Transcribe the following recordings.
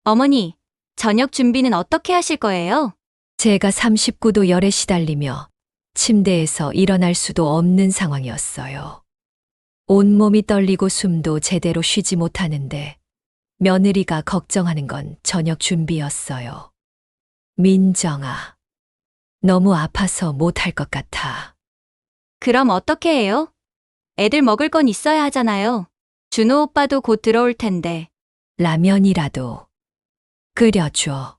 어머니, 저녁 준비는 어떻게 하실 거예요? 제가 39도 열에 시달리며 침대에서 일어날 수도 없는 상황이었어요. 온몸이 떨리고 숨도 제대로 쉬지 못하는데 며느리가 걱정하는 건 저녁 준비였어요. 민정아, 너무 아파서 못할 것 같아. 그럼 어떻게 해요? 애들 먹을 건 있어야 하잖아요. 준호 오빠도 곧 들어올 텐데. 라면이라도 끓여줘.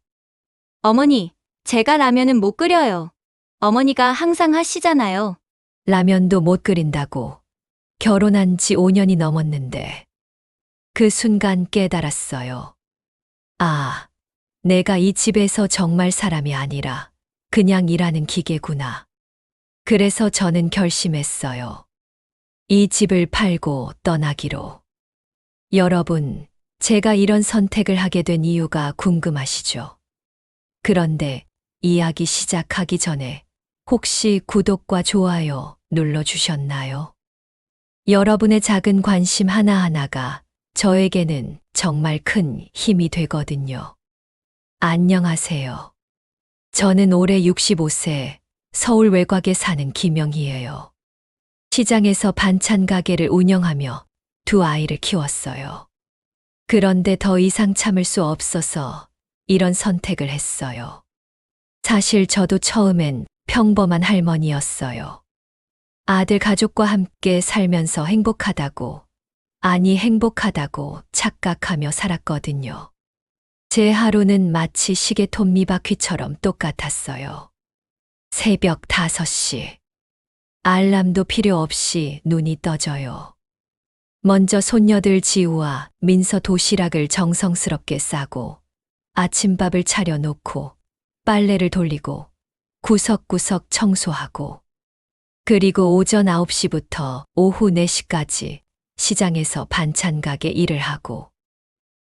어머니, 제가 라면은 못 끓여요. 어머니가 항상 하시잖아요. 라면도 못 끓인다고 결혼한 지 5년이 넘었는데 그 순간 깨달았어요. 아, 내가 이 집에서 정말 사람이 아니라 그냥 일하는 기계구나. 그래서 저는 결심했어요. 이 집을 팔고 떠나기로. 여러분, 제가 이런 선택을 하게 된 이유가 궁금하시죠? 그런데 이야기 시작하기 전에 혹시 구독과 좋아요 눌러주셨나요? 여러분의 작은 관심 하나하나가 저에게는 정말 큰 힘이 되거든요. 안녕하세요. 저는 올해 65세 서울 외곽에 사는 김영희예요. 시장에서 반찬 가게를 운영하며 두 아이를 키웠어요. 그런데 더 이상 참을 수 없어서 이런 선택을 했어요. 사실 저도 처음엔 평범한 할머니였어요. 아들 가족과 함께 살면서 행복하다고, 아니 행복하다고 착각하며 살았거든요. 제 하루는 마치 시계 톱니바퀴처럼 똑같았어요. 새벽 5시. 알람도 필요 없이 눈이 떠져요. 먼저 손녀들 지우와 민서 도시락을 정성스럽게 싸고 아침밥을 차려놓고 빨래를 돌리고 구석구석 청소하고 그리고 오전 9시부터 오후 4시까지 시장에서 반찬 가게 일을 하고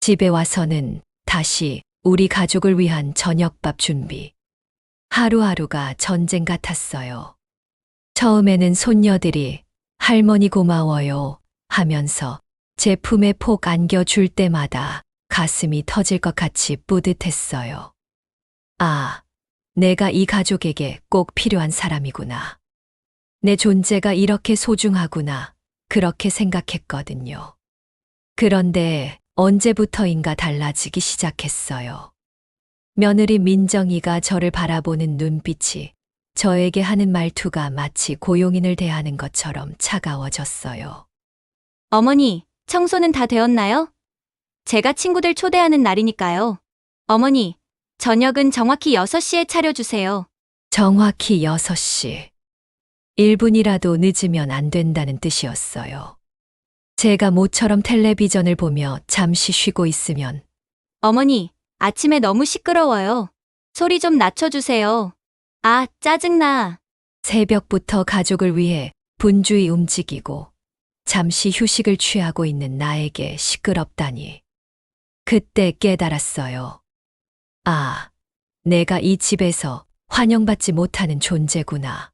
집에 와서는 다시 우리 가족을 위한 저녁밥 준비. 하루하루가 전쟁 같았어요. 처음에는 손녀들이 할머니 고마워요 하면서 제 품에 폭 안겨줄 때마다 가슴이 터질 것 같이 뿌듯했어요. 아, 내가 이 가족에게 꼭 필요한 사람이구나. 내 존재가 이렇게 소중하구나. 그렇게 생각했거든요. 그런데 언제부터인가 달라지기 시작했어요. 며느리 민정이가 저를 바라보는 눈빛이 저에게 하는 말투가 마치 고용인을 대하는 것처럼 차가워졌어요. 어머니, 청소는 다 되었나요? 제가 친구들 초대하는 날이니까요. 어머니, 저녁은 정확히 6시에 차려주세요. 정확히 6시. 1분이라도 늦으면 안 된다는 뜻이었어요. 제가 모처럼 텔레비전을 보며 잠시 쉬고 있으면 어머니, 아침에 너무 시끄러워요. 소리 좀 낮춰주세요. 아, 짜증나. 새벽부터 가족을 위해 분주히 움직이고 잠시 휴식을 취하고 있는 나에게 시끄럽다니. 그때 깨달았어요. 아, 내가 이 집에서 환영받지 못하는 존재구나.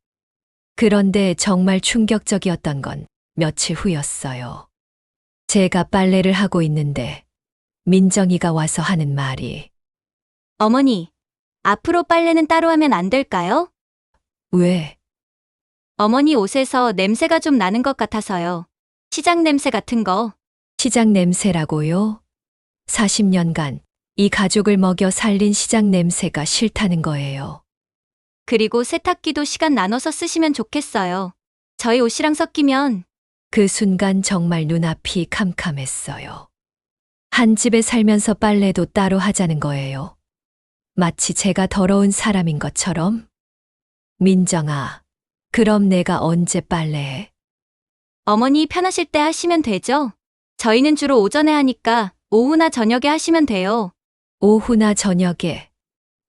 그런데 정말 충격적이었던 건 며칠 후였어요. 제가 빨래를 하고 있는데 민정이가 와서 하는 말이 어머니, 앞으로 빨래는 따로 하면 안 될까요? 왜? 어머니 옷에서 냄새가 좀 나는 것 같아서요. 시장 냄새 같은 거. 시장 냄새라고요? 40년간 이 가족을 먹여 살린 시장 냄새가 싫다는 거예요. 그리고 세탁기도 시간 나눠서 쓰시면 좋겠어요. 저희 옷이랑 섞이면. 그 순간 정말 눈앞이 캄캄했어요. 한 집에 살면서 빨래도 따로 하자는 거예요. 마치 제가 더러운 사람인 것처럼. 민정아, 그럼 내가 언제 빨래해? 어머니 편하실 때 하시면 되죠? 저희는 주로 오전에 하니까 오후나 저녁에 하시면 돼요. 오후나 저녁에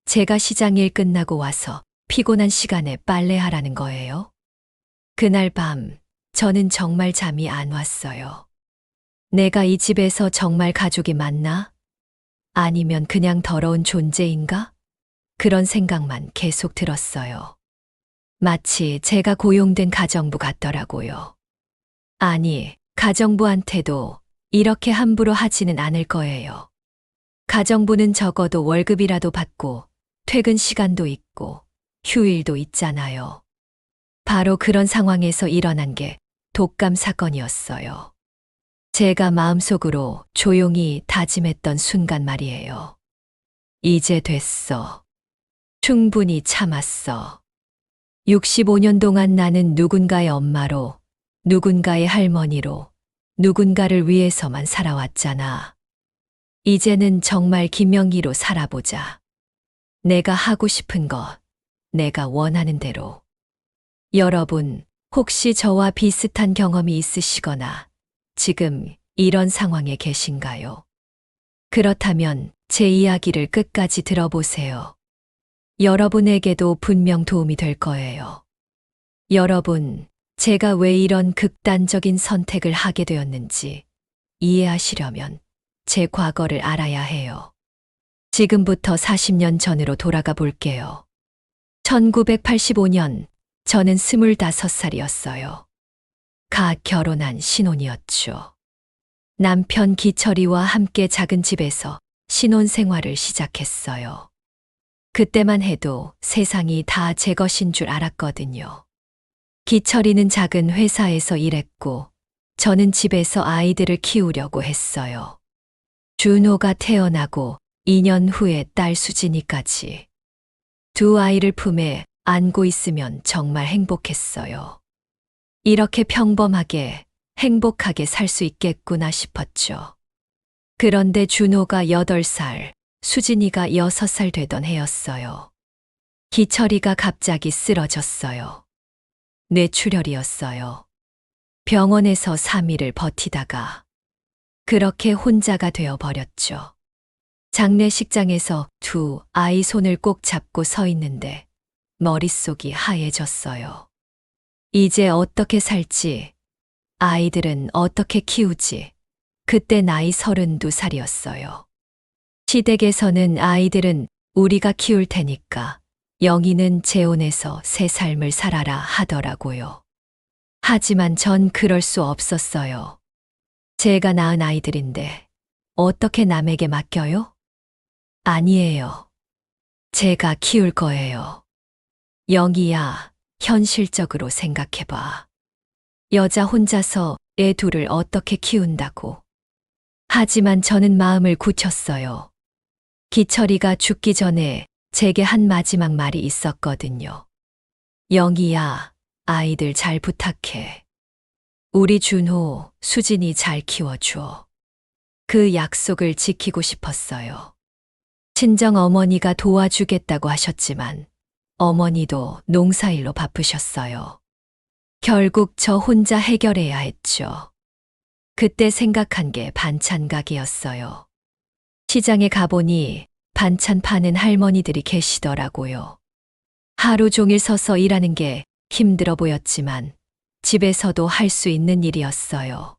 제가 시장 일 끝나고 와서 피곤한 시간에 빨래하라는 거예요. 그날 밤 저는 정말 잠이 안 왔어요. 내가 이 집에서 정말 가족이 맞나? 아니면 그냥 더러운 존재인가? 그런 생각만 계속 들었어요. 마치 제가 고용된 가정부 같더라고요. 아니, 가정부한테도 이렇게 함부로 하지는 않을 거예요. 가정부는 적어도 월급이라도 받고 퇴근 시간도 있고 휴일도 있잖아요. 바로 그런 상황에서 일어난 게 독감 사건이었어요. 제가 마음속으로 조용히 다짐했던 순간 말이에요. 이제 됐어. 충분히 참았어. 65년 동안 나는 누군가의 엄마로, 누군가의 할머니로, 누군가를 위해서만 살아왔잖아. 이제는 정말 김명희로 살아보자. 내가 하고 싶은 것, 내가 원하는 대로. 여러분, 혹시 저와 비슷한 경험이 있으시거나 지금 이런 상황에 계신가요? 그렇다면 제 이야기를 끝까지 들어보세요. 여러분에게도 분명 도움이 될 거예요. 여러분, 제가 왜 이런 극단적인 선택을 하게 되었는지 이해하시려면 제 과거를 알아야 해요. 지금부터 40년 전으로 돌아가 볼게요. 1985년, 저는 25살이었어요. 갓 결혼한 신혼이었죠. 남편 기철이와 함께 작은 집에서 신혼 생활을 시작했어요. 그때만 해도 세상이 다 제 것인 줄 알았거든요. 기철이는 작은 회사에서 일했고, 저는 집에서 아이들을 키우려고 했어요. 준호가 태어나고 2년 후에 딸 수진이까지. 두 아이를 품에 안고 있으면 정말 행복했어요. 이렇게 평범하게, 행복하게 살 수 있겠구나 싶었죠. 그런데 준호가 8살, 수진이가 6살 되던 해였어요. 기철이가 갑자기 쓰러졌어요. 뇌출혈이었어요. 병원에서 3일을 버티다가 그렇게 혼자가 되어 버렸죠. 장례식장에서 두 아이 손을 꼭 잡고 서 있는데 머릿속이 하얘졌어요. 이제 어떻게 살지? 아이들은 어떻게 키우지? 그때 나이 32살이었어요. 시댁에서는 아이들은 우리가 키울 테니까 영희는 재혼해서 새 삶을 살아라 하더라고요. 하지만 전 그럴 수 없었어요. 제가 낳은 아이들인데 어떻게 남에게 맡겨요? 아니에요. 제가 키울 거예요. 영희야, 현실적으로 생각해봐. 여자 혼자서 애 둘을 어떻게 키운다고. 하지만 저는 마음을 굳혔어요. 기철이가 죽기 전에 제게 한 마지막 말이 있었거든요. 영희야, 아이들 잘 부탁해. 우리 준호, 수진이 잘 키워줘. 그 약속을 지키고 싶었어요. 친정 어머니가 도와주겠다고 하셨지만 어머니도 농사일로 바쁘셨어요. 결국 저 혼자 해결해야 했죠. 그때 생각한 게 반찬 가게였어요. 시장에 가보니 반찬 파는 할머니들이 계시더라고요. 하루 종일 서서 일하는 게 힘들어 보였지만 집에서도 할 수 있는 일이었어요.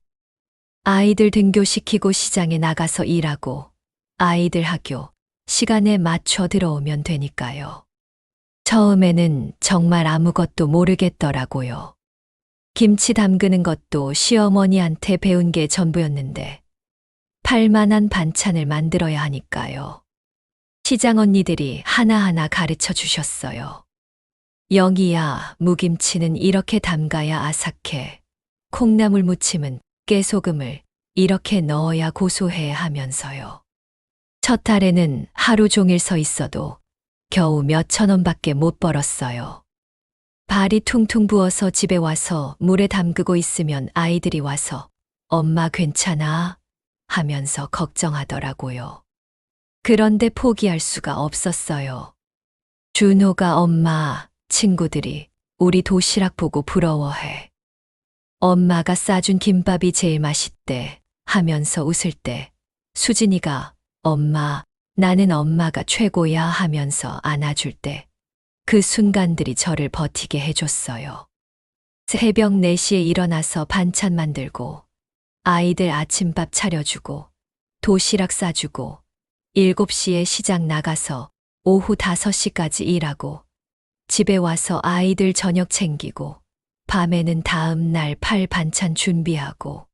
아이들 등교시키고 시장에 나가서 일하고 아이들 학교 시간에 맞춰 들어오면 되니까요. 처음에는 정말 아무것도 모르겠더라고요. 김치 담그는 것도 시어머니한테 배운 게 전부였는데 팔만한 반찬을 만들어야 하니까요. 시장 언니들이 하나하나 가르쳐 주셨어요. 영희야, 무김치는 이렇게 담가야 아삭해. 콩나물 무침은 깨소금을 이렇게 넣어야 고소해 하면서요. 첫 달에는 하루 종일 서 있어도 겨우 몇천 원밖에 못 벌었어요. 발이 퉁퉁 부어서 집에 와서 물에 담그고 있으면 아이들이 와서 엄마 괜찮아? 하면서 걱정하더라고요. 그런데 포기할 수가 없었어요. 준호가 엄마, 친구들이 우리 도시락 보고 부러워해. 엄마가 싸준 김밥이 제일 맛있대 하면서 웃을 때 수진이가 엄마, 나는 엄마가 최고야 하면서 안아줄 때 그 순간들이 저를 버티게 해줬어요. 새벽 4시에 일어나서 반찬 만들고 아이들 아침밥 차려주고 도시락 싸주고 7시에 시장 나가서 오후 5시까지 일하고 집에 와서 아이들 저녁 챙기고 밤에는 다음 날 팔 반찬 준비하고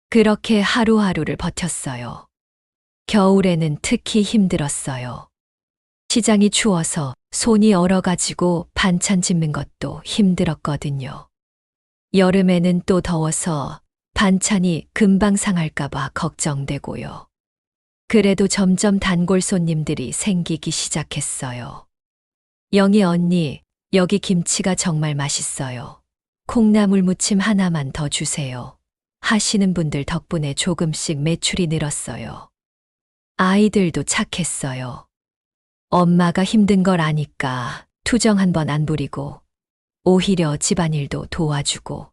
그렇게 하루하루를 버텼어요. 겨울에는 특히 힘들었어요. 시장이 추워서 손이 얼어가지고 반찬 집는 것도 힘들었거든요. 여름에는 또 더워서 반찬이 금방 상할까봐 걱정되고요. 그래도 점점 단골 손님들이 생기기 시작했어요. 영희 언니, 여기 김치가 정말 맛있어요. 콩나물 무침 하나만 더 주세요. 하시는 분들 덕분에 조금씩 매출이 늘었어요. 아이들도 착했어요. 엄마가 힘든 걸 아니까 투정 한 번 안 부리고 오히려 집안일도 도와주고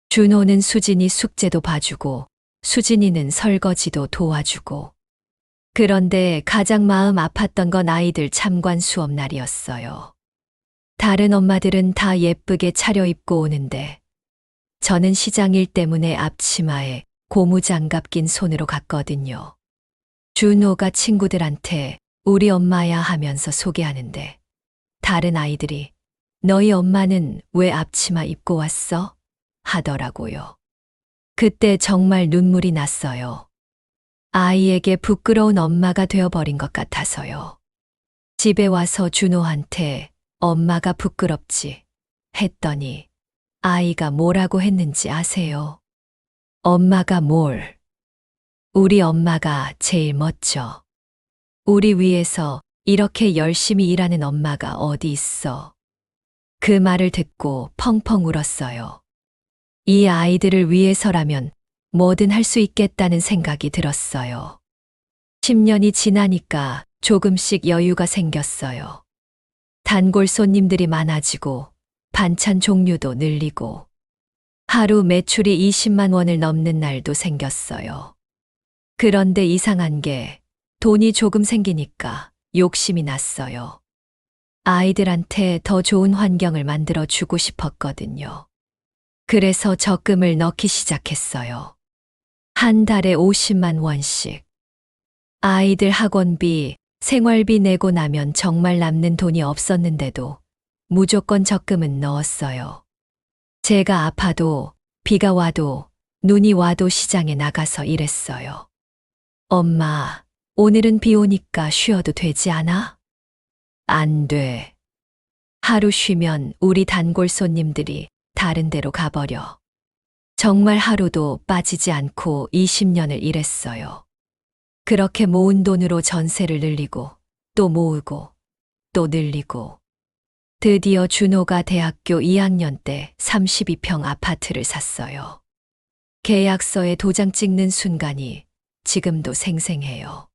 준호는 수진이 숙제도 봐주고 수진이는 설거지도 도와주고 그런데 가장 마음 아팠던 건 아이들 참관 수업 날이었어요. 다른 엄마들은 다 예쁘게 차려입고 오는데 저는 시장 일 때문에 앞치마에 고무장갑 낀 손으로 갔거든요. 준호가 친구들한테 우리 엄마야 하면서 소개하는데 다른 아이들이 너희 엄마는 왜 앞치마 입고 왔어? 하더라고요. 그때 정말 눈물이 났어요. 아이에게 부끄러운 엄마가 되어버린 것 같아서요. 집에 와서 준호한테 엄마가 부끄럽지 했더니 아이가 뭐라고 했는지 아세요? 엄마가 뭘? 우리 엄마가 제일 멋져. 우리 위해서 이렇게 열심히 일하는 엄마가 어디 있어. 그 말을 듣고 펑펑 울었어요. 이 아이들을 위해서라면 뭐든 할 수 있겠다는 생각이 들었어요. 10년이 지나니까 조금씩 여유가 생겼어요. 단골 손님들이 많아지고 반찬 종류도 늘리고 하루 매출이 20만 원을 넘는 날도 생겼어요. 그런데 이상한 게 돈이 조금 생기니까 욕심이 났어요. 아이들한테 더 좋은 환경을 만들어 주고 싶었거든요. 그래서 적금을 넣기 시작했어요. 한 달에 50만 원씩. 아이들 학원비, 생활비 내고 나면 정말 남는 돈이 없었는데도 무조건 적금은 넣었어요. 제가 아파도 비가 와도 눈이 와도 시장에 나가서 일했어요. 엄마, 오늘은 비 오니까 쉬어도 되지 않아? 안 돼. 하루 쉬면 우리 단골 손님들이 다른 데로 가버려. 정말 하루도 빠지지 않고 20년을 일했어요. 그렇게 모은 돈으로 전세를 늘리고 또 모으고 또 늘리고 드디어 준호가 대학교 2학년 때 32평 아파트를 샀어요. 계약서에 도장 찍는 순간이 지금도 생생해요.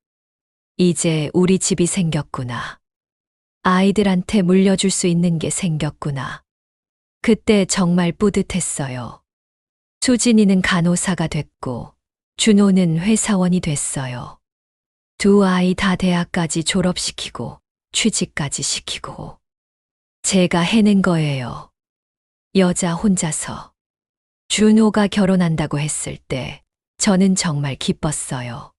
이제 우리 집이 생겼구나. 아이들한테 물려줄 수 있는 게 생겼구나. 그때 정말 뿌듯했어요. 수진이는 간호사가 됐고 준호는 회사원이 됐어요. 두 아이 다 대학까지 졸업시키고 취직까지 시키고 제가 해낸 거예요. 여자 혼자서. 준호가 결혼한다고 했을 때 저는 정말 기뻤어요.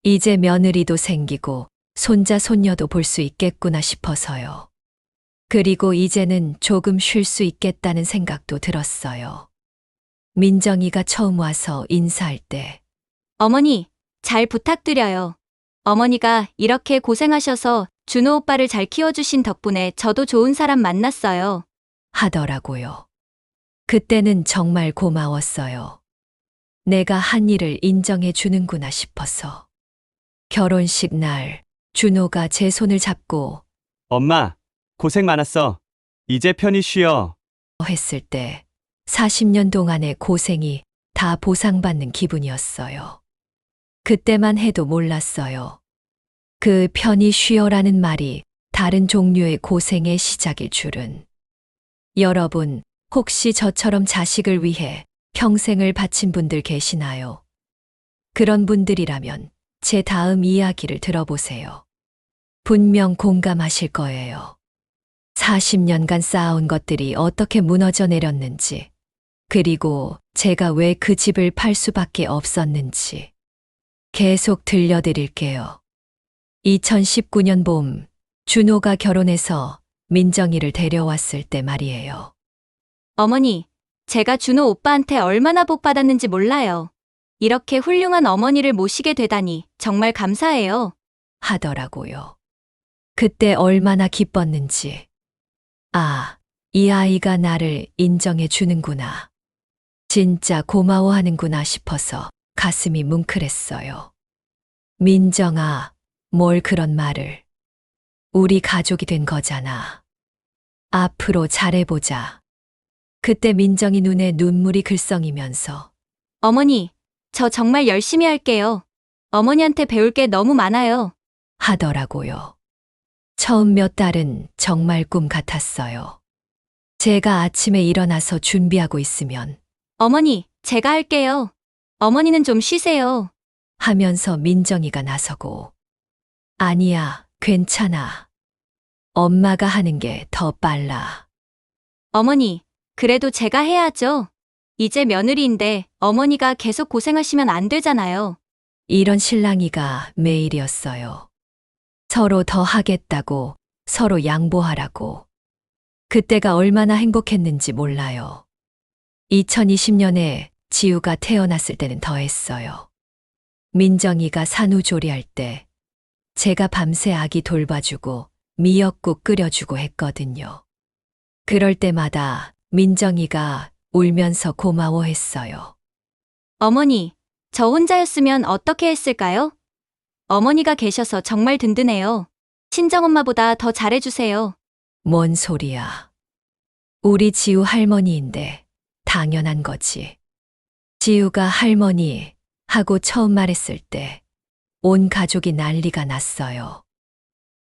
이제 며느리도 생기고 손자 손녀도 볼 수 있겠구나 싶어서요. 그리고 이제는 조금 쉴 수 있겠다는 생각도 들었어요. 민정이가 처음 와서 인사할 때 어머니, 잘 부탁드려요. 어머니가 이렇게 고생하셔서 준호 오빠를 잘 키워주신 덕분에 저도 좋은 사람 만났어요. 하더라고요. 그때는 정말 고마웠어요. 내가 한 일을 인정해 주는구나 싶어서. 결혼식 날 준호가 제 손을 잡고 엄마, 고생 많았어. 이제 편히 쉬어. 했을 때 40년 동안의 고생이 다 보상받는 기분이었어요. 그때만 해도 몰랐어요. 그 편히 쉬어라는 말이 다른 종류의 고생의 시작일 줄은. 여러분, 혹시 저처럼 자식을 위해 평생을 바친 분들 계시나요? 그런 분들이라면 제 다음 이야기를 들어보세요. 분명 공감하실 거예요. 40년간 쌓아온 것들이 어떻게 무너져 내렸는지, 그리고 제가 왜 그 집을 팔 수밖에 없었는지 계속 들려드릴게요. 2019년 봄, 준호가 결혼해서 민정이를 데려왔을 때 말이에요. 어머니, 제가 준호 오빠한테 얼마나 복 받았는지 몰라요. 이렇게 훌륭한 어머니를 모시게 되다니 정말 감사해요. 하더라고요. 그때 얼마나 기뻤는지. 아, 이 아이가 나를 인정해 주는구나. 진짜 고마워하는구나 싶어서 가슴이 뭉클했어요. 민정아, 뭘 그런 말을. 우리 가족이 된 거잖아. 앞으로 잘해보자. 그때 민정이 눈에 눈물이 글썽이면서 어머니, 저 정말 열심히 할게요. 어머니한테 배울 게 너무 많아요. 하더라고요. 처음 몇 달은 정말 꿈 같았어요. 제가 아침에 일어나서 준비하고 있으면 어머니, 제가 할게요. 어머니는 좀 쉬세요. 하면서 민정이가 나서고 아니야, 괜찮아. 엄마가 하는 게 더 빨라. 어머니, 그래도 제가 해야죠. 이제 며느리인데 어머니가 계속 고생하시면 안 되잖아요. 이런 실랑이가 매일이었어요. 서로 더 하겠다고, 서로 양보하라고. 그때가 얼마나 행복했는지 몰라요. 2020년에 지우가 태어났을 때는 더했어요. 민정이가 산후조리할 때 제가 밤새 아기 돌봐주고 미역국 끓여주고 했거든요. 그럴 때마다 민정이가 울면서 고마워했어요. 어머니, 저 혼자였으면 어떻게 했을까요? 어머니가 계셔서 정말 든든해요. 친정엄마보다 더 잘해주세요. 뭔 소리야. 우리 지우 할머니인데 당연한 거지. 지우가 할머니 하고 처음 말했을 때 온 가족이 난리가 났어요.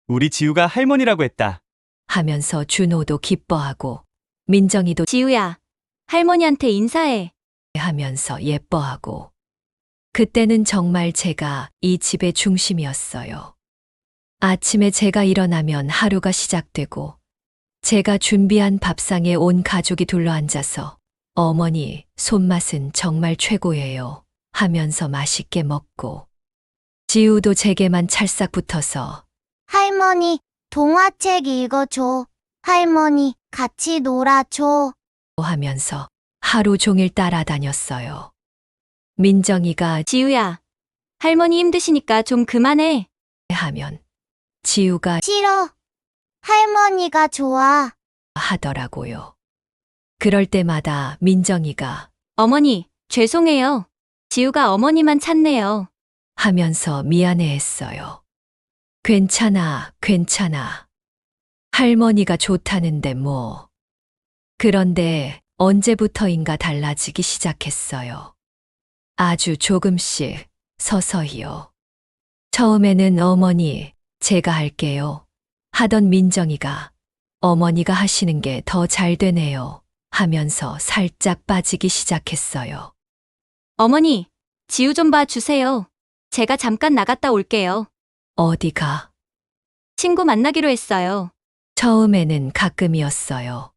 우리 지우가 할머니라고 했다. 하면서 준호도 기뻐하고 민정이도 지우야, 할머니한테 인사해. 하면서 예뻐하고. 그때는 정말 제가 이 집의 중심이었어요. 아침에 제가 일어나면 하루가 시작되고 제가 준비한 밥상에 온 가족이 둘러앉아서 어머니 손맛은 정말 최고예요 하면서 맛있게 먹고 지우도 제게만 찰싹 붙어서 할머니, 동화책 읽어줘. 할머니, 같이 놀아줘. 하면서 하루 종일 따라다녔어요. 민정이가 지우야, 할머니 힘드시니까 좀 그만해. 하면 지우가 싫어. 할머니가 좋아. 하더라고요. 그럴 때마다 민정이가 어머니, 죄송해요. 지우가 어머니만 찾네요. 하면서 미안해했어요. 괜찮아, 괜찮아. 할머니가 좋다는데 뭐. 그런데 언제부터인가 달라지기 시작했어요. 아주 조금씩 서서히요. 처음에는 어머니, 제가 할게요. 하던 민정이가 어머니가 하시는 게 더 잘 되네요. 하면서 살짝 빠지기 시작했어요. 어머니, 지우 좀 봐주세요. 제가 잠깐 나갔다 올게요. 어디가? 친구 만나기로 했어요. 처음에는 가끔이었어요.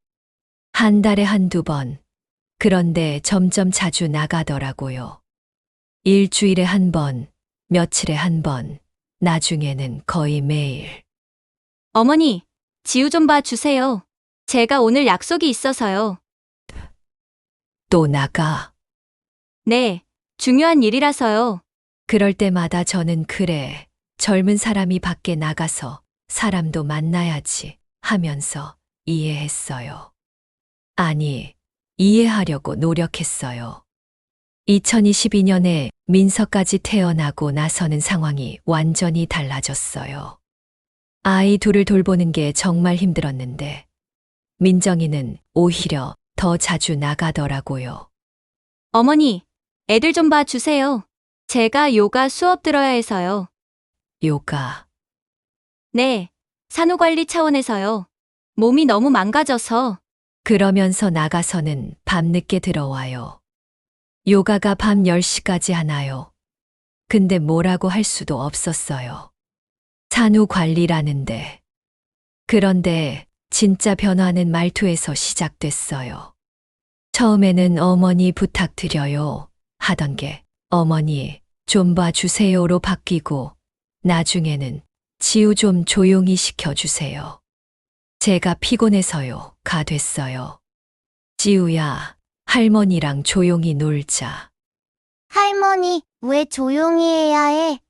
한 달에 한두 번. 그런데 점점 자주 나가더라고요. 일주일에 한 번, 며칠에 한 번, 나중에는 거의 매일. 어머니, 지우 좀 봐주세요. 제가 오늘 약속이 있어서요. 또 나가. 네, 중요한 일이라서요. 그럴 때마다 저는 그래, 젊은 사람이 밖에 나가서 사람도 만나야지 하면서 이해했어요. 아니, 이해하려고 노력했어요. 2022년에 민서까지 태어나고 나서는 상황이 완전히 달라졌어요. 아이 둘을 돌보는 게 정말 힘들었는데, 민정이는 오히려 더 자주 나가더라고요. 어머니, 애들 좀 봐주세요. 제가 요가 수업 들어야 해서요. 요가. 네, 산후관리 차원에서요. 몸이 너무 망가져서. 그러면서 나가서는 밤늦게 들어와요. 요가가 밤 10시까지 하나요? 근데 뭐라고 할 수도 없었어요. 산후관리라는데. 그런데 진짜 변화는 말투에서 시작됐어요. 처음에는 어머니 부탁드려요 하던 게 어머니 좀 봐주세요로 바뀌고 나중에는 지우 좀 조용히 시켜주세요. 제가 피곤해서요 가 됐어요. 지우야, 할머니랑 조용히 놀자. 할머니, 왜 조용히 해야 해?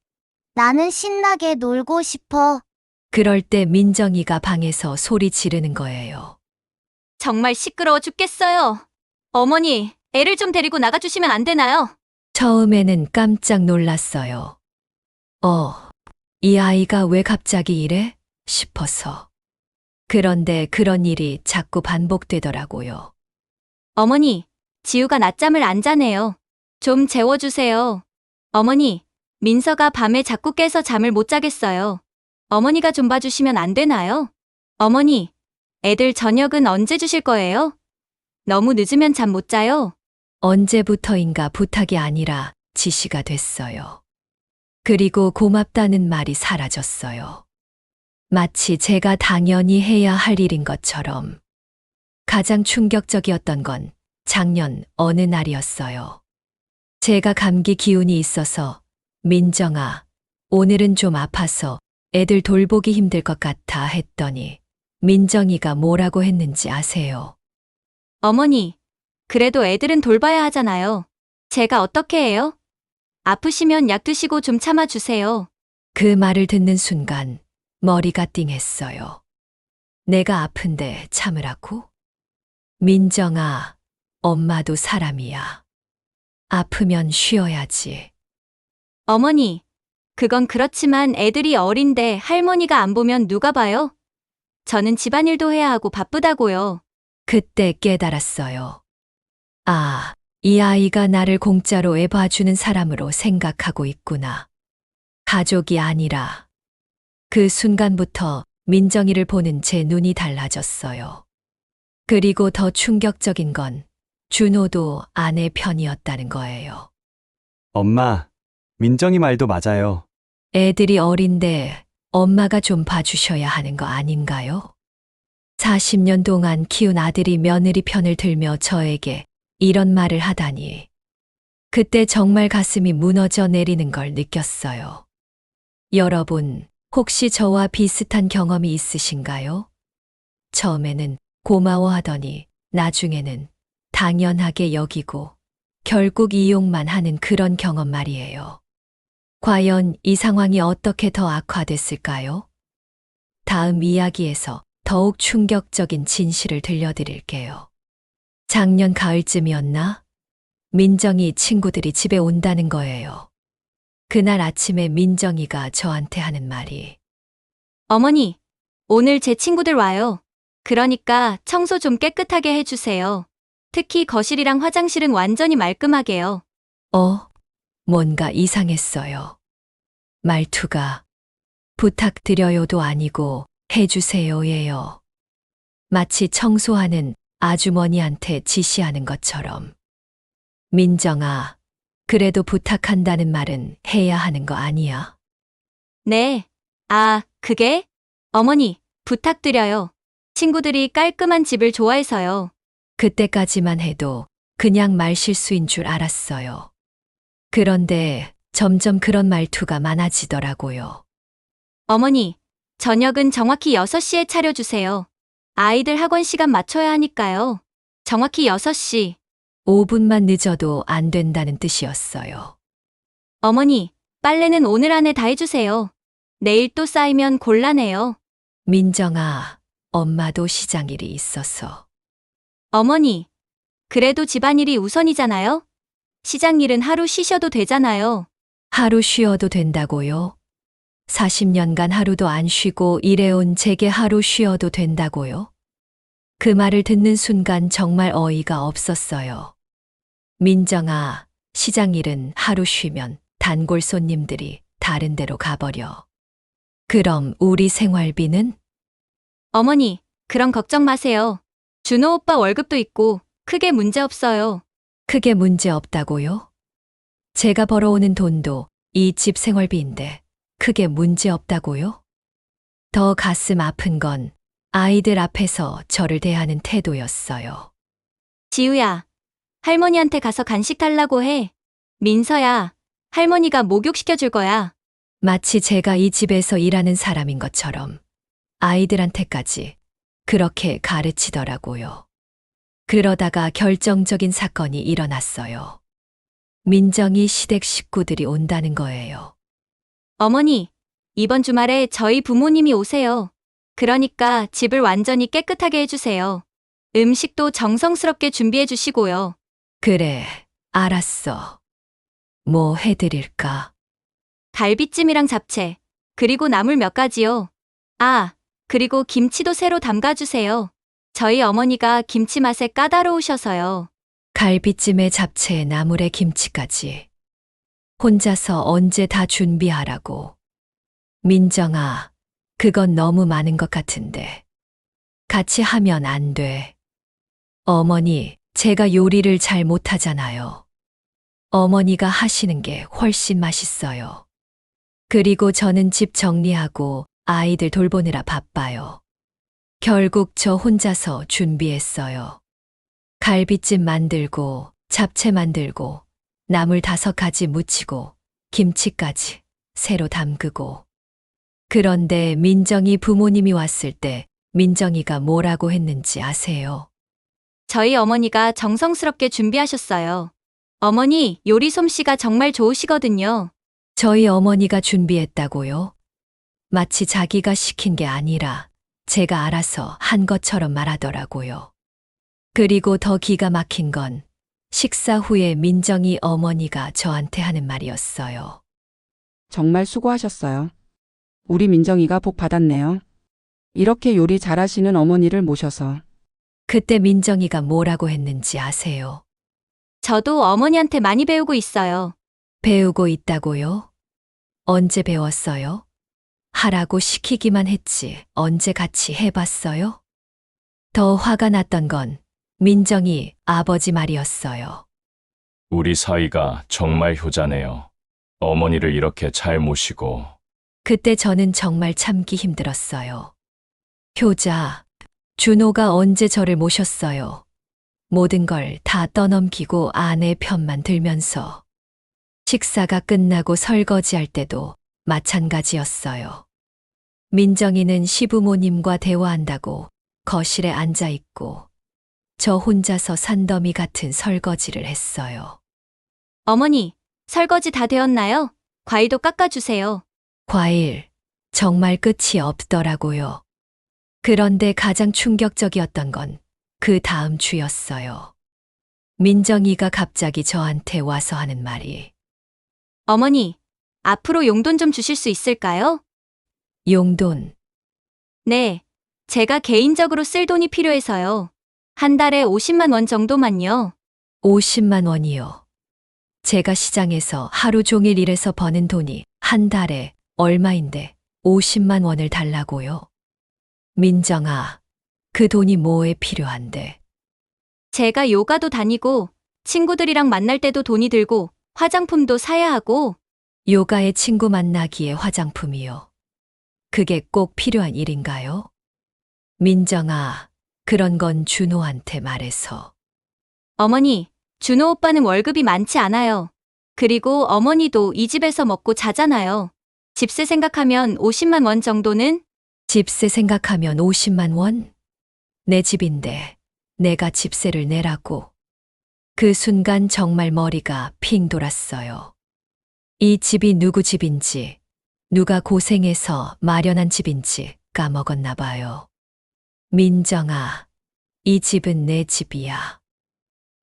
나는 신나게 놀고 싶어. 그럴 때 민정이가 방에서 소리 지르는 거예요. 정말 시끄러워 죽겠어요. 어머니, 애를 좀 데리고 나가주시면 안 되나요? 처음에는 깜짝 놀랐어요. 이 아이가 왜 갑자기 이래? 싶어서. 그런데 그런 일이 자꾸 반복되더라고요. 어머니, 지우가 낮잠을 안 자네요. 좀 재워주세요. 어머니, 민서가 밤에 자꾸 깨서 잠을 못 자겠어요. 어머니가 좀 봐주시면 안 되나요? 어머니, 애들 저녁은 언제 주실 거예요? 너무 늦으면 잠 못 자요. 언제부터인가 부탁이 아니라 지시가 됐어요. 그리고 고맙다는 말이 사라졌어요. 마치 제가 당연히 해야 할 일인 것처럼. 가장 충격적이었던 건 작년 어느 날이었어요. 제가 감기 기운이 있어서 민정아, 오늘은 좀 아파서 애들 돌보기 힘들 것 같아 했더니 민정이가 뭐라고 했는지 아세요? 어머니, 그래도 애들은 돌봐야 하잖아요. 제가 어떻게 해요? 아프시면 약 드시고 좀 참아주세요. 그 말을 듣는 순간 머리가 띵했어요. 내가 아픈데 참으라고? 민정아, 엄마도 사람이야. 아프면 쉬어야지. 어머니, 그건 그렇지만 애들이 어린데 할머니가 안 보면 누가 봐요? 저는 집안일도 해야 하고 바쁘다고요. 그때 깨달았어요. 아, 이 아이가 나를 공짜로 애 봐주는 사람으로 생각하고 있구나. 가족이 아니라. 그 순간부터 민정이를 보는 제 눈이 달라졌어요. 그리고 더 충격적인 건 준호도 아내 편이었다는 거예요. 엄마, 민정이 말도 맞아요. 애들이 어린데 엄마가 좀 봐주셔야 하는 거 아닌가요? 40년 동안 키운 아들이 며느리 편을 들며 저에게 이런 말을 하다니. 그때 정말 가슴이 무너져 내리는 걸 느꼈어요. 여러분, 혹시 저와 비슷한 경험이 있으신가요? 처음에는 고마워하더니 나중에는 당연하게 여기고 결국 이용만 하는 그런 경험 말이에요. 과연 이 상황이 어떻게 더 악화됐을까요? 다음 이야기에서 더욱 충격적인 진실을 들려드릴게요. 작년 가을쯤이었나? 민정이 친구들이 집에 온다는 거예요. 그날 아침에 민정이가 저한테 하는 말이 어머니, 오늘 제 친구들 와요. 그러니까 청소 좀 깨끗하게 해주세요. 특히 거실이랑 화장실은 완전히 말끔하게요. 뭔가 이상했어요. 말투가 부탁드려요도 아니고 해주세요예요. 마치 청소하는 아주머니한테 지시하는 것처럼. 민정아, 그래도 부탁한다는 말은 해야 하는 거 아니야? 네. 그게? 어머니, 부탁드려요. 친구들이 깔끔한 집을 좋아해서요. 그때까지만 해도 그냥 말 실수인 줄 알았어요. 그런데 점점 그런 말투가 많아지더라고요. 어머니, 저녁은 정확히 6시에 차려주세요. 아이들 학원 시간 맞춰야 하니까요. 정확히 6시. 5분만 늦어도 안 된다는 뜻이었어요. 어머니, 빨래는 오늘 안에 다 해주세요. 내일 또 쌓이면 곤란해요. 민정아, 엄마도 시장일이 있어서. 어머니, 그래도 집안일이 우선이잖아요? 시장 일은 하루 쉬셔도 되잖아요. 하루 쉬어도 된다고요? 40년간 하루도 안 쉬고 일해온 제게 하루 쉬어도 된다고요? 그 말을 듣는 순간 정말 어이가 없었어요. 민정아, 시장 일은 하루 쉬면 단골 손님들이 다른 데로 가버려. 그럼 우리 생활비는? 어머니, 그런 걱정 마세요. 준호 오빠 월급도 있고 크게 문제 없어요. 크게 문제 없다고요? 제가 벌어오는 돈도 이 집 생활비인데 크게 문제 없다고요? 더 가슴 아픈 건 아이들 앞에서 저를 대하는 태도였어요. 지우야, 할머니한테 가서 간식 달라고 해. 민서야, 할머니가 목욕시켜줄 거야. 마치 제가 이 집에서 일하는 사람인 것처럼 아이들한테까지 그렇게 가르치더라고요. 그러다가 결정적인 사건이 일어났어요. 민정이 시댁 식구들이 온다는 거예요. 어머니, 이번 주말에 저희 부모님이 오세요. 그러니까 집을 완전히 깨끗하게 해주세요. 음식도 정성스럽게 준비해 주시고요. 그래, 알았어. 뭐 해드릴까? 갈비찜이랑 잡채, 그리고 나물 몇 가지요. 아, 그리고 김치도 새로 담가주세요. 저희 어머니가 김치 맛에 까다로우셔서요. 갈비찜에 잡채에 나물에 김치까지. 혼자서 언제 다 준비하라고. 민정아, 그건 너무 많은 것 같은데. 같이 하면 안 돼. 어머니, 제가 요리를 잘 못하잖아요. 어머니가 하시는 게 훨씬 맛있어요. 그리고 저는 집 정리하고 아이들 돌보느라 바빠요. 결국 저 혼자서 준비했어요. 갈비찜 만들고, 잡채 만들고, 나물 5가지 무치고, 김치까지 새로 담그고. 그런데 민정이 부모님이 왔을 때 민정이가 뭐라고 했는지 아세요? 저희 어머니가 정성스럽게 준비하셨어요. 어머니, 요리 솜씨가 정말 좋으시거든요. 저희 어머니가 준비했다고요? 마치 자기가 시킨 게 아니라 제가 알아서 한 것처럼 말하더라고요. 그리고 더 기가 막힌 건 식사 후에 민정이 어머니가 저한테 하는 말이었어요. 정말 수고하셨어요. 우리 민정이가 복 받았네요. 이렇게 요리 잘하시는 어머니를 모셔서. 그때 민정이가 뭐라고 했는지 아세요? 저도 어머니한테 많이 배우고 있어요. 배우고 있다고요? 언제 배웠어요? 하라고 시키기만 했지 언제 같이 해봤어요? 더 화가 났던 건 민정이 아버지 말이었어요. 우리 사이가 정말 효자네요. 어머니를 이렇게 잘 모시고. 그때 저는 정말 참기 힘들었어요. 효자, 준호가 언제 저를 모셨어요? 모든 걸 다 떠넘기고 아내 편만 들면서. 식사가 끝나고 설거지할 때도 마찬가지였어요. 민정이는 시부모님과 대화한다고 거실에 앉아 있고 저 혼자서 산더미 같은 설거지를 했어요. 어머니, 설거지 다 되었나요? 과일도 깎아주세요. 과일, 정말 끝이 없더라고요. 그런데 가장 충격적이었던 건 그 다음 주였어요. 민정이가 갑자기 저한테 와서 하는 말이 어머니, 앞으로 용돈 좀 주실 수 있을까요? 용돈, 네, 제가 개인적으로 쓸 돈이 필요해서요. 한 달에 50만 원 정도만요. 50만 원이요. 제가 시장에서 하루 종일 일해서 버는 돈이 한 달에 얼마인데 50만 원을 달라고요? 민정아, 그 돈이 뭐에 필요한데? 제가 요가도 다니고 친구들이랑 만날 때도 돈이 들고 화장품도 사야 하고 요가에 친구 만나기에 화장품이요. 그게 꼭 필요한 일인가요? 민정아, 그런 건 준호한테 말해서. 어머니, 준호 오빠는 월급이 많지 않아요. 그리고 어머니도 이 집에서 먹고 자잖아요. 집세 생각하면 50만 원 정도는? 집세 생각하면 50만 원? 내 집인데 내가 집세를 내라고. 그 순간 정말 머리가 핑 돌았어요. 이 집이 누구 집인지, 누가 고생해서 마련한 집인지 까먹었나 봐요. 민정아, 이 집은 내 집이야.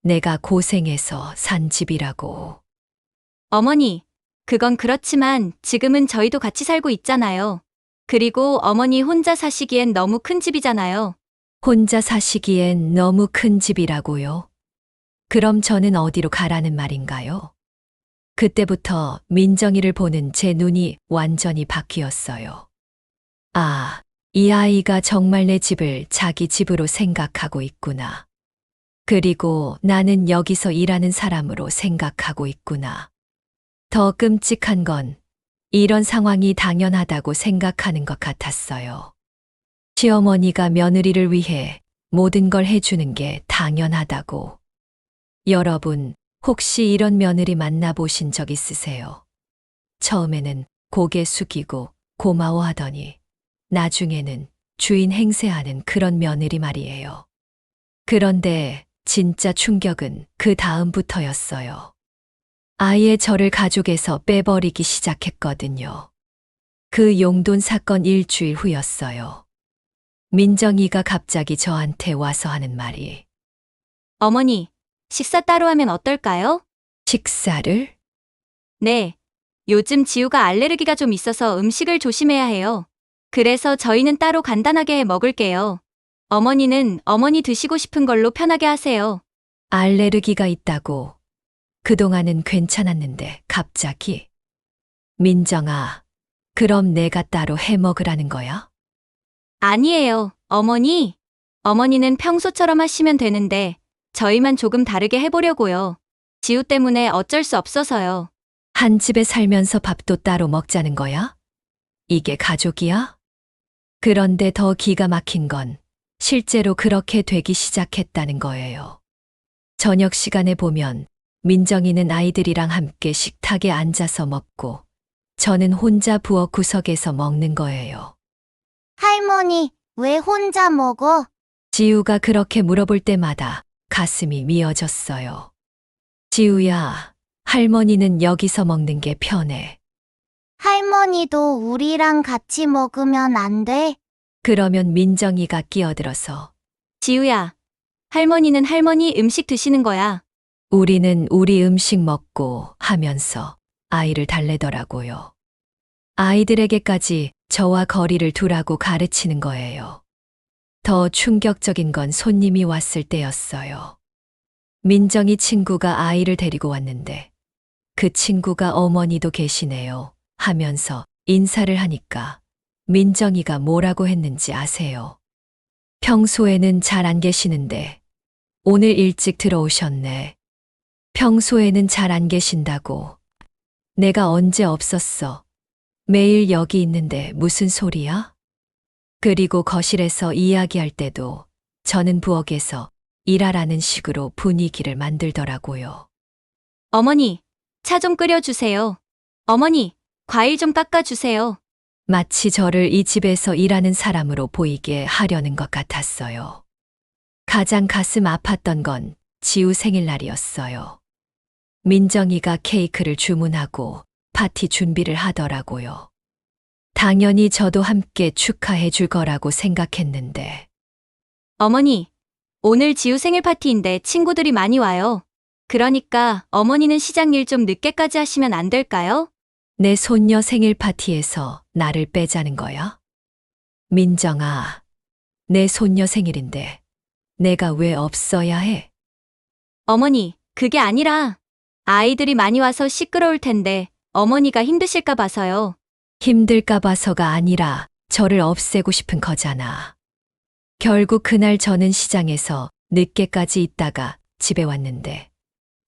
내가 고생해서 산 집이라고. 어머니, 그건 그렇지만 지금은 저희도 같이 살고 있잖아요. 그리고 어머니 혼자 사시기엔 너무 큰 집이잖아요. 혼자 사시기엔 너무 큰 집이라고요? 그럼 저는 어디로 가라는 말인가요? 그때부터 민정이를 보는 제 눈이 완전히 바뀌었어요. 아, 이 아이가 정말 내 집을 자기 집으로 생각하고 있구나. 그리고 나는 여기서 일하는 사람으로 생각하고 있구나. 더 끔찍한 건 이런 상황이 당연하다고 생각하는 것 같았어요. 시어머니가 며느리를 위해 모든 걸 해주는 게 당연하다고. 여러분, 혹시 이런 며느리 만나보신 적 있으세요? 처음에는 고개 숙이고 고마워하더니 나중에는 주인 행세하는 그런 며느리 말이에요. 그런데 진짜 충격은 그 다음부터였어요. 아예 저를 가족에서 빼버리기 시작했거든요. 그 용돈 사건 일주일 후였어요. 민정이가 갑자기 저한테 와서 하는 말이 어머니, 식사 따로 하면 어떨까요? 식사를? 네. 요즘 지우가 알레르기가 좀 있어서 음식을 조심해야 해요. 그래서 저희는 따로 간단하게 해 먹을게요. 어머니는 어머니 드시고 싶은 걸로 편하게 하세요. 알레르기가 있다고. 그동안은 괜찮았는데 갑자기. 민정아, 그럼 내가 따로 해 먹으라는 거야? 아니에요, 어머니. 어머니는 평소처럼 하시면 되는데 저희만 조금 다르게 해보려고요. 지우 때문에 어쩔 수 없어서요. 한 집에 살면서 밥도 따로 먹자는 거야? 이게 가족이야? 그런데 더 기가 막힌 건 실제로 그렇게 되기 시작했다는 거예요. 저녁 시간에 보면 민정이는 아이들이랑 함께 식탁에 앉아서 먹고 저는 혼자 부엌 구석에서 먹는 거예요. 할머니, 왜 혼자 먹어? 지우가 그렇게 물어볼 때마다 가슴이 미어졌어요. 지우야, 할머니는 여기서 먹는 게 편해. 할머니도 우리랑 같이 먹으면 안 돼? 그러면 민정이가 끼어들어서 지우야, 할머니는 할머니 음식 드시는 거야. 우리는 우리 음식 먹고 하면서 아이를 달래더라고요. 아이들에게까지 저와 거리를 두라고 가르치는 거예요. 더 충격적인 건 손님이 왔을 때였어요. 민정이 친구가 아이를 데리고 왔는데 그 친구가 어머니도 계시네요 하면서 인사를 하니까 민정이가 뭐라고 했는지 아세요? 평소에는 잘 안 계시는데 오늘 일찍 들어오셨네. 평소에는 잘 안 계신다고. 내가 언제 없었어. 매일 여기 있는데 무슨 소리야? 그리고 거실에서 이야기할 때도 저는 부엌에서 일하라는 식으로 분위기를 만들더라고요. 어머니, 차 좀 끓여주세요. 어머니, 과일 좀 깎아주세요. 마치 저를 이 집에서 일하는 사람으로 보이게 하려는 것 같았어요. 가장 가슴 아팠던 건 지우 생일날이었어요. 민정이가 케이크를 주문하고 파티 준비를 하더라고요. 당연히 저도 함께 축하해 줄 거라고 생각했는데 어머니, 오늘 지우 생일 파티인데 친구들이 많이 와요. 그러니까 어머니는 시장 일 좀 늦게까지 하시면 안 될까요? 내 손녀 생일 파티에서 나를 빼자는 거야? 민정아, 내 손녀 생일인데 내가 왜 없어야 해? 어머니, 그게 아니라 아이들이 많이 와서 시끄러울 텐데 어머니가 힘드실까 봐서요. 힘들까 봐서가 아니라 저를 없애고 싶은 거잖아. 결국 그날 저는 시장에서 늦게까지 있다가 집에 왔는데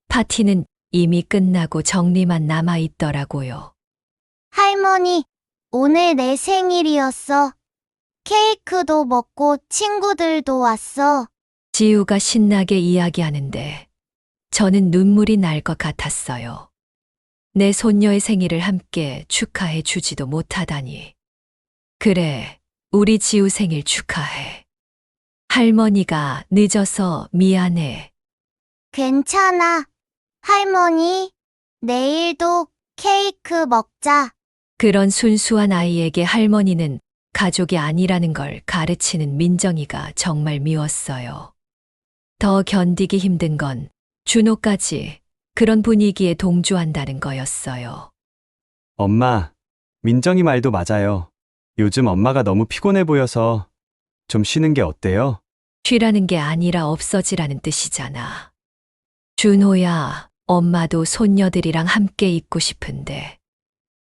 파티는 이미 끝나고 정리만 남아 있더라고요. 할머니, 오늘 내 생일이었어. 케이크도 먹고 친구들도 왔어. 지우가 신나게 이야기하는데 저는 눈물이 날 것 같았어요. 내 손녀의 생일을 함께 축하해 주지도 못하다니. 그래, 우리 지우 생일 축하해. 할머니가 늦어서 미안해. 괜찮아. 할머니, 내일도 케이크 먹자. 그런 순수한 아이에게 할머니는 가족이 아니라는 걸 가르치는 민정이가 정말 미웠어요. 더 견디기 힘든 건 준호까지 그런 분위기에 동조한다는 거였어요. 엄마, 민정이 말도 맞아요. 요즘 엄마가 너무 피곤해 보여서 좀 쉬는 게 어때요? 쉬라는 게 아니라 없어지라는 뜻이잖아. 준호야, 엄마도 손녀들이랑 함께 있고 싶은데.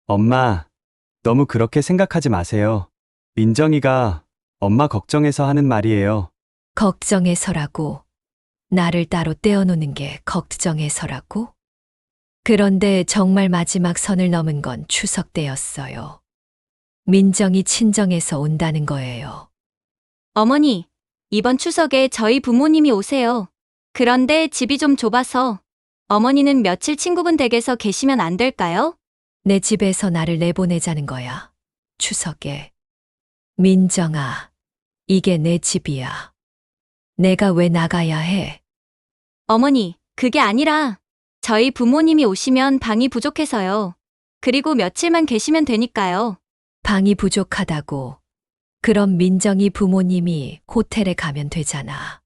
엄마, 너무 그렇게 생각하지 마세요. 민정이가 엄마 걱정해서 하는 말이에요. 걱정해서라고? 나를 따로 떼어놓는 게 걱정해서라고? 그런데 정말 마지막 선을 넘은 건 추석 때였어요. 민정이 친정에서 온다는 거예요. 어머니, 이번 추석에 저희 부모님이 오세요. 그런데 집이 좀 좁아서 어머니는 며칠 친구분 댁에서 계시면 안 될까요? 내 집에서 나를 내보내자는 거야. 추석에. 민정아, 이게 내 집이야. 내가 왜 나가야 해? 어머니, 그게 아니라 저희 부모님이 오시면 방이 부족해서요. 그리고 며칠만 계시면 되니까요. 방이 부족하다고. 그럼 민정이 부모님이 호텔에 가면 되잖아.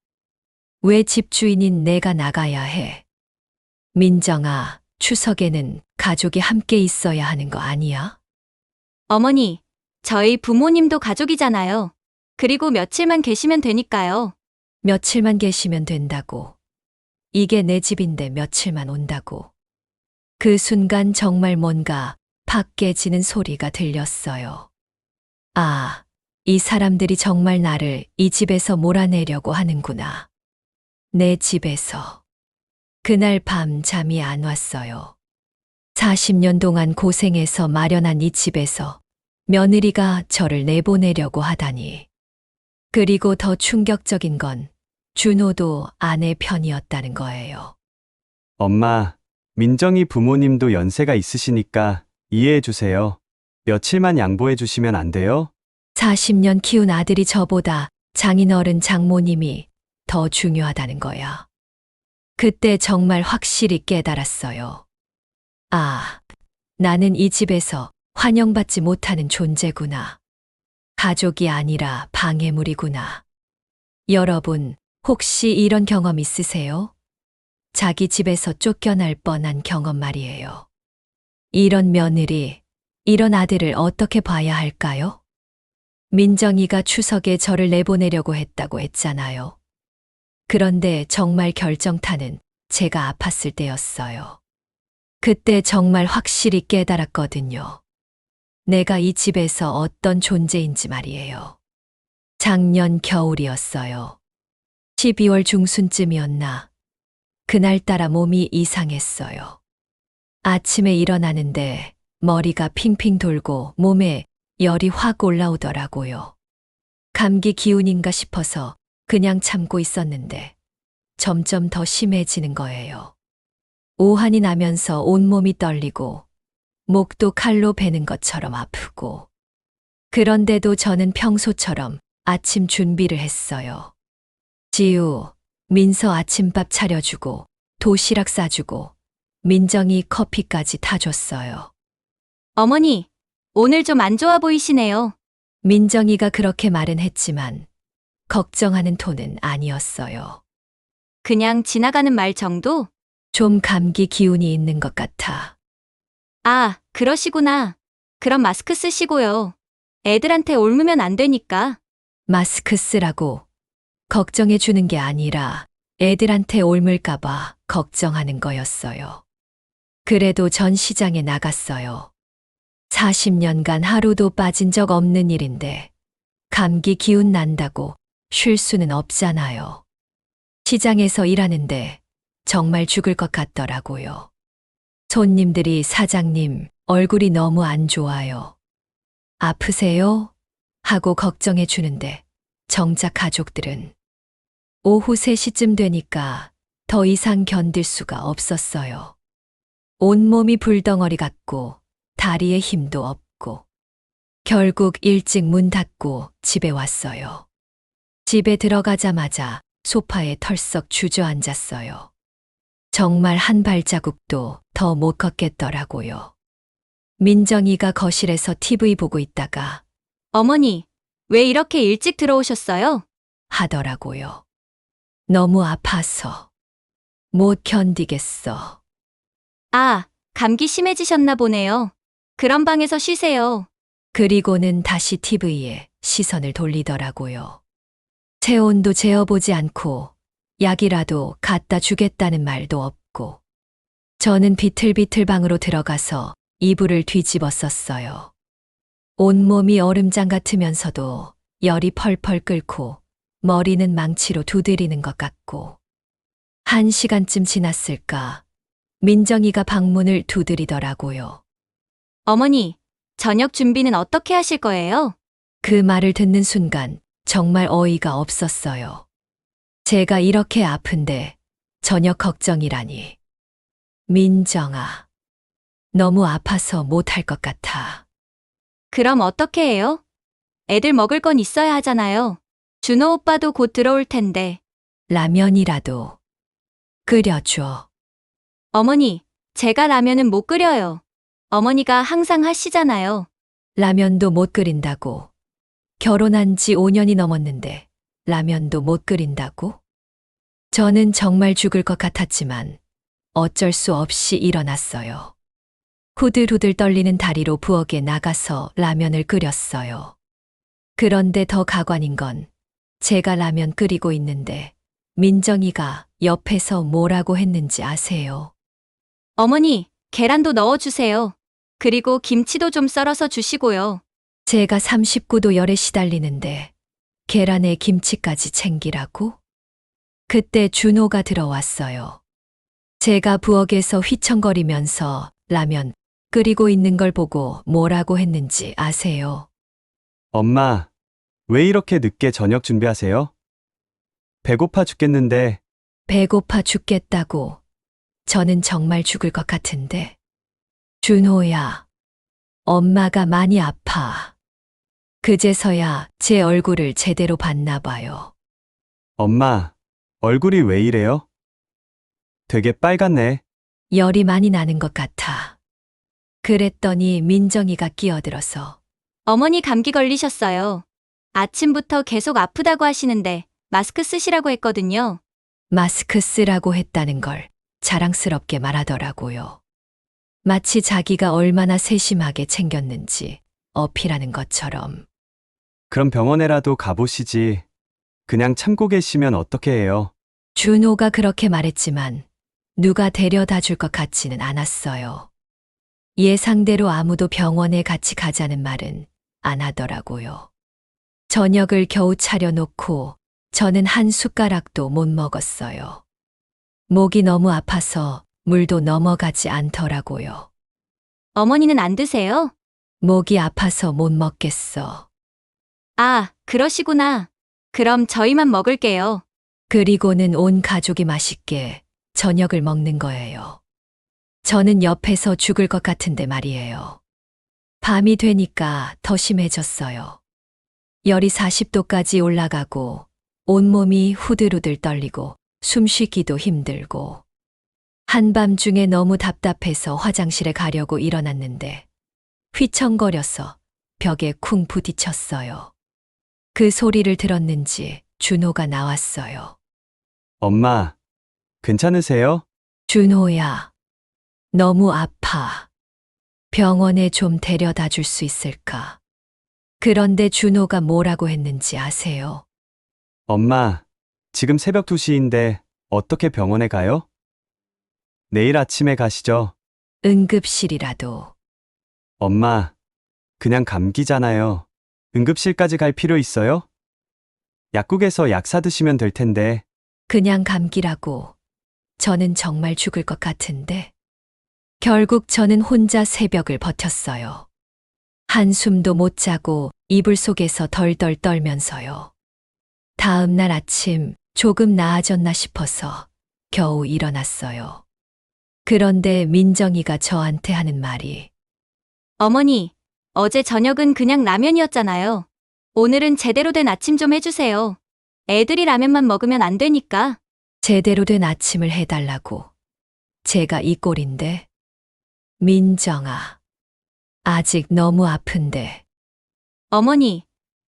왜 집주인인 내가 나가야 해? 민정아, 추석에는 가족이 함께 있어야 하는 거 아니야? 어머니, 저희 부모님도 가족이잖아요. 그리고 며칠만 계시면 되니까요. 며칠만 계시면 된다고. 이게 내 집인데 며칠만 온다고. 그 순간 정말 뭔가 팍 깨지는 소리가 들렸어요. 아, 이 사람들이 정말 나를 이 집에서 몰아내려고 하는구나. 내 집에서. 그날 밤 잠이 안 왔어요. 40년 동안 고생해서 마련한 이 집에서 며느리가 저를 내보내려고 하다니. 그리고 더 충격적인 건 준호도 아내 편이었다는 거예요. 엄마, 민정이 부모님도 연세가 있으시니까 이해해 주세요. 며칠만 양보해 주시면 안 돼요? 40년 키운 아들이 저보다 장인어른 장모님이 더 중요하다는 거야. 그때 정말 확실히 깨달았어요. 아, 나는 이 집에서 환영받지 못하는 존재구나. 가족이 아니라 방해물이구나. 여러분, 혹시 이런 경험 있으세요? 자기 집에서 쫓겨날 뻔한 경험 말이에요. 이런 며느리, 이런 아들을 어떻게 봐야 할까요? 민정이가 추석에 저를 내보내려고 했다고 했잖아요. 그런데 정말 결정타는 제가 아팠을 때였어요. 그때 정말 확실히 깨달았거든요. 내가 이 집에서 어떤 존재인지 말이에요. 작년 겨울이었어요. 12월 중순쯤이었나. 그날따라 몸이 이상했어요. 아침에 일어나는데 머리가 핑핑 돌고 몸에 열이 확 올라오더라고요. 감기 기운인가 싶어서 그냥 참고 있었는데 점점 더 심해지는 거예요. 오한이 나면서 온몸이 떨리고 목도 칼로 베는 것처럼 아프고. 그런데도 저는 평소처럼 아침 준비를 했어요. 지우, 민서 아침밥 차려주고 도시락 싸주고 민정이 커피까지 타줬어요. 어머니, 오늘 좀 안 좋아 보이시네요. 민정이가 그렇게 말은 했지만 걱정하는 톤은 아니었어요. 그냥 지나가는 말 정도? 좀 감기 기운이 있는 것 같아. 아, 그러시구나. 그럼 마스크 쓰시고요. 애들한테 옮으면 안 되니까. 마스크 쓰라고 걱정해 주는 게 아니라 애들한테 옮을까봐 걱정하는 거였어요. 그래도 전 시장에 나갔어요. 40년간 하루도 빠진 적 없는 일인데 감기 기운 난다고 쉴 수는 없잖아요. 시장에서 일하는데 정말 죽을 것 같더라고요. 손님들이 사장님 얼굴이 너무 안 좋아요. 아프세요? 하고 걱정해 주는데 정작 가족들은 오후 3시쯤 되니까 더 이상 견딜 수가 없었어요. 온몸이 불덩어리 같고 다리에 힘도 없고 결국 일찍 문 닫고 집에 왔어요. 집에 들어가자마자 소파에 털썩 주저앉았어요. 정말 한 발자국도 더 못 걷겠더라고요. 민정이가 거실에서 TV 보고 있다가 어머니, 왜 이렇게 일찍 들어오셨어요? 하더라고요. 너무 아파서 못 견디겠어. 아, 감기 심해지셨나 보네요. 그럼 방에서 쉬세요. 그리고는 다시 TV에 시선을 돌리더라고요. 체온도 재어보지 않고 약이라도 갖다 주겠다는 말도 없고. 저는 비틀비틀 방으로 들어가서 이불을 뒤집었었어요. 온몸이 얼음장 같으면서도 열이 펄펄 끓고 머리는 망치로 두드리는 것 같고. 1시간쯤 지났을까 민정이가 방문을 두드리더라고요. 어머니, 저녁 준비는 어떻게 하실 거예요? 그 말을 듣는 순간 정말 어이가 없었어요. 제가 이렇게 아픈데 저녁 걱정이라니. 민정아, 너무 아파서 못할 것 같아. 그럼 어떻게 해요? 애들 먹을 건 있어야 하잖아요. 준호 오빠도 곧 들어올 텐데. 라면이라도 끓여줘. 어머니, 제가 라면은 못 끓여요. 어머니가 항상 하시잖아요. 라면도 못 끓인다고. 결혼한 지 5년이 넘었는데 라면도 못 끓인다고? 저는 정말 죽을 것 같았지만 어쩔 수 없이 일어났어요. 후들후들 떨리는 다리로 부엌에 나가서 라면을 끓였어요. 그런데 더 가관인 건 제가 라면 끓이고 있는데 민정이가 옆에서 뭐라고 했는지 아세요? 어머니, 계란도 넣어주세요. 그리고 김치도 좀 썰어서 주시고요. 제가 39도 열에 시달리는데 계란에 김치까지 챙기라고? 그때 준호가 들어왔어요. 제가 부엌에서 휘청거리면서 라면 끓이고 있는 걸 보고 뭐라고 했는지 아세요? 엄마, 왜 이렇게 늦게 저녁 준비하세요? 배고파 죽겠는데. 배고파 죽겠다고. 저는 정말 죽을 것 같은데. 준호야, 엄마가 많이 아파. 그제서야 제 얼굴을 제대로 봤나 봐요. 엄마, 얼굴이 왜 이래요? 되게 빨갛네. 열이 많이 나는 것 같아. 그랬더니 민정이가 끼어들어서 어머니 감기 걸리셨어요. 아침부터 계속 아프다고 하시는데 마스크 쓰시라고 했거든요. 마스크 쓰라고 했다는 걸 자랑스럽게 말하더라고요. 마치 자기가 얼마나 세심하게 챙겼는지 어필하는 것처럼. 그럼 병원에라도 가보시지. 그냥 참고 계시면 어떻게 해요? 준호가 그렇게 말했지만 누가 데려다 줄 것 같지는 않았어요. 예상대로 아무도 병원에 같이 가자는 말은 안 하더라고요. 저녁을 겨우 차려놓고 저는 한 숟가락도 못 먹었어요. 목이 너무 아파서 물도 넘어가지 않더라고요. 어머니는 안 드세요? 목이 아파서 못 먹겠어. 아, 그러시구나. 그럼 저희만 먹을게요. 그리고는 온 가족이 맛있게 저녁을 먹는 거예요. 저는 옆에서 죽을 것 같은데 말이에요. 밤이 되니까 더 심해졌어요. 열이 40도까지 올라가고 온몸이 후들후들 떨리고 숨쉬기도 힘들고 한밤중에 너무 답답해서 화장실에 가려고 일어났는데 휘청거려서 벽에 쿵 부딪혔어요. 그 소리를 들었는지 준호가 나왔어요. 엄마, 괜찮으세요? 준호야, 너무 아파. 병원에 좀 데려다 줄 수 있을까? 그런데 준호가 뭐라고 했는지 아세요? 엄마, 지금 새벽 2시인데 어떻게 병원에 가요? 내일 아침에 가시죠. 응급실이라도. 엄마, 그냥 감기잖아요. 응급실까지 갈 필요 있어요? 약국에서 약 사드시면 될 텐데. 그냥 감기라고. 저는 정말 죽을 것 같은데. 결국 저는 혼자 새벽을 버텼어요. 한숨도 못 자고 이불 속에서 덜덜 떨면서요. 다음 날 아침 조금 나아졌나 싶어서 겨우 일어났어요. 그런데 민정이가 저한테 하는 말이 어머니, 어제 저녁은 그냥 라면이었잖아요. 오늘은 제대로 된 아침 좀 해주세요. 애들이 라면만 먹으면 안 되니까. 제대로 된 아침을 해달라고. 제가 이 꼴인데. 민정아, 아직 너무 아픈데. 어머니,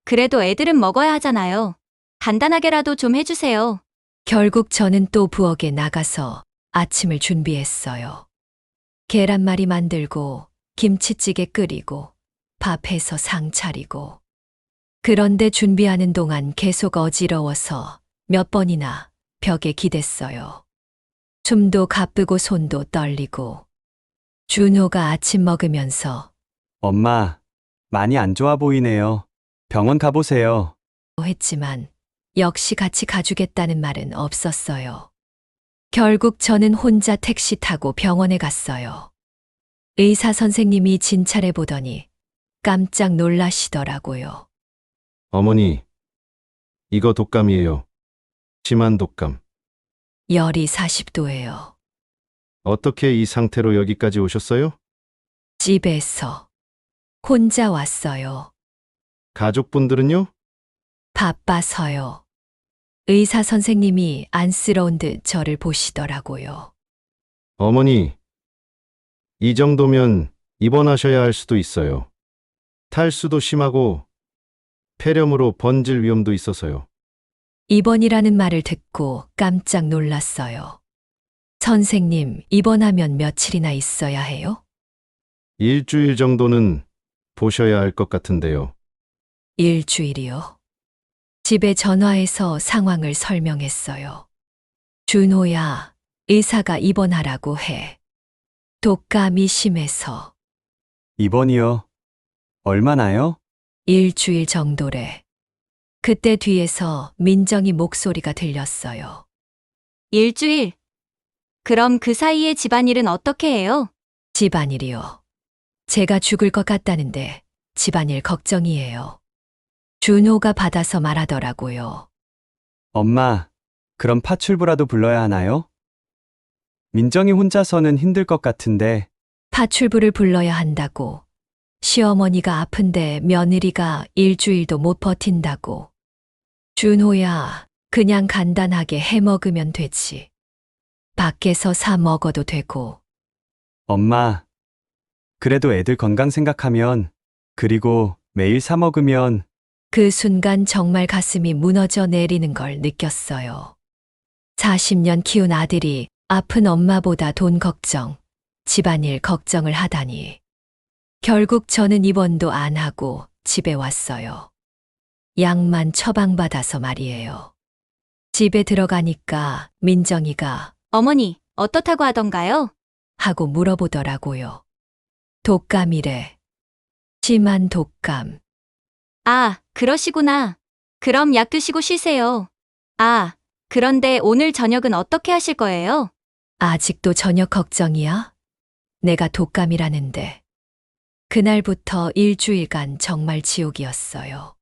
그래도 애들은 먹어야 하잖아요. 간단하게라도 좀 해주세요. 결국 저는 또 부엌에 나가서 아침을 준비했어요. 계란말이 만들고 김치찌개 끓이고 밥해서 상 차리고. 그런데 준비하는 동안 계속 어지러워서 몇 번이나 벽에 기댔어요. 숨도 가쁘고 손도 떨리고. 준호가 아침 먹으면서 엄마, 많이 안 좋아 보이네요. 병원 가보세요. 했지만 역시 같이 가주겠다는 말은 없었어요. 결국 저는 혼자 택시 타고 병원에 갔어요. 의사 선생님이 진찰해 보더니 깜짝 놀라시더라고요. 어머니, 이거 독감이에요. 심한 독감. 열이 40도예요. 어떻게 이 상태로 여기까지 오셨어요? 집에서 혼자 왔어요. 가족분들은요? 바빠서요. 의사 선생님이 안쓰러운 듯 저를 보시더라고요. 어머니, 이 정도면 입원하셔야 할 수도 있어요. 탈수도 심하고 폐렴으로 번질 위험도 있어서요. 입원이라는 말을 듣고 깜짝 놀랐어요. 선생님, 입원하면 며칠이나 있어야 해요? 일주일 정도는 보셔야 할 것 같은데요. 일주일이요. 집에 전화해서 상황을 설명했어요. 준호야, 의사가 입원하라고 해. 독감이 심해서 입원이요. 얼마나요? 일주일 정도래. 그때 뒤에서 민정이 목소리가 들렸어요. 일주일. 그럼 그 사이에 집안일은 어떻게 해요? 집안일이요. 제가 죽을 것 같다는데 집안일 걱정이에요. 준호가 받아서 말하더라고요. 엄마, 그럼 파출부라도 불러야 하나요? 민정이 혼자서는 힘들 것 같은데, 파출부를 불러야 한다고. 시어머니가 아픈데 며느리가 일주일도 못 버틴다고. 준호야, 그냥 간단하게 해 먹으면 되지. 밖에서 사 먹어도 되고. 엄마, 그래도 애들 건강 생각하면, 그리고 매일 사 먹으면, 그 순간 정말 가슴이 무너져 내리는 걸 느꼈어요. 40년 키운 아들이 아픈 엄마보다 돈 걱정, 집안일 걱정을 하다니. 결국 저는 입원도 안 하고 집에 왔어요. 약만 처방받아서 말이에요. 집에 들어가니까 민정이가 어머니, 어떻다고 하던가요? 하고 물어보더라고요. 독감이래. 심한 독감. 아, 그러시구나. 그럼 약 드시고 쉬세요. 아, 그런데 오늘 저녁은 어떻게 하실 거예요? 아직도 저녁 걱정이야? 내가 독감이라는데. 그날부터 일주일간 정말 지옥이었어요.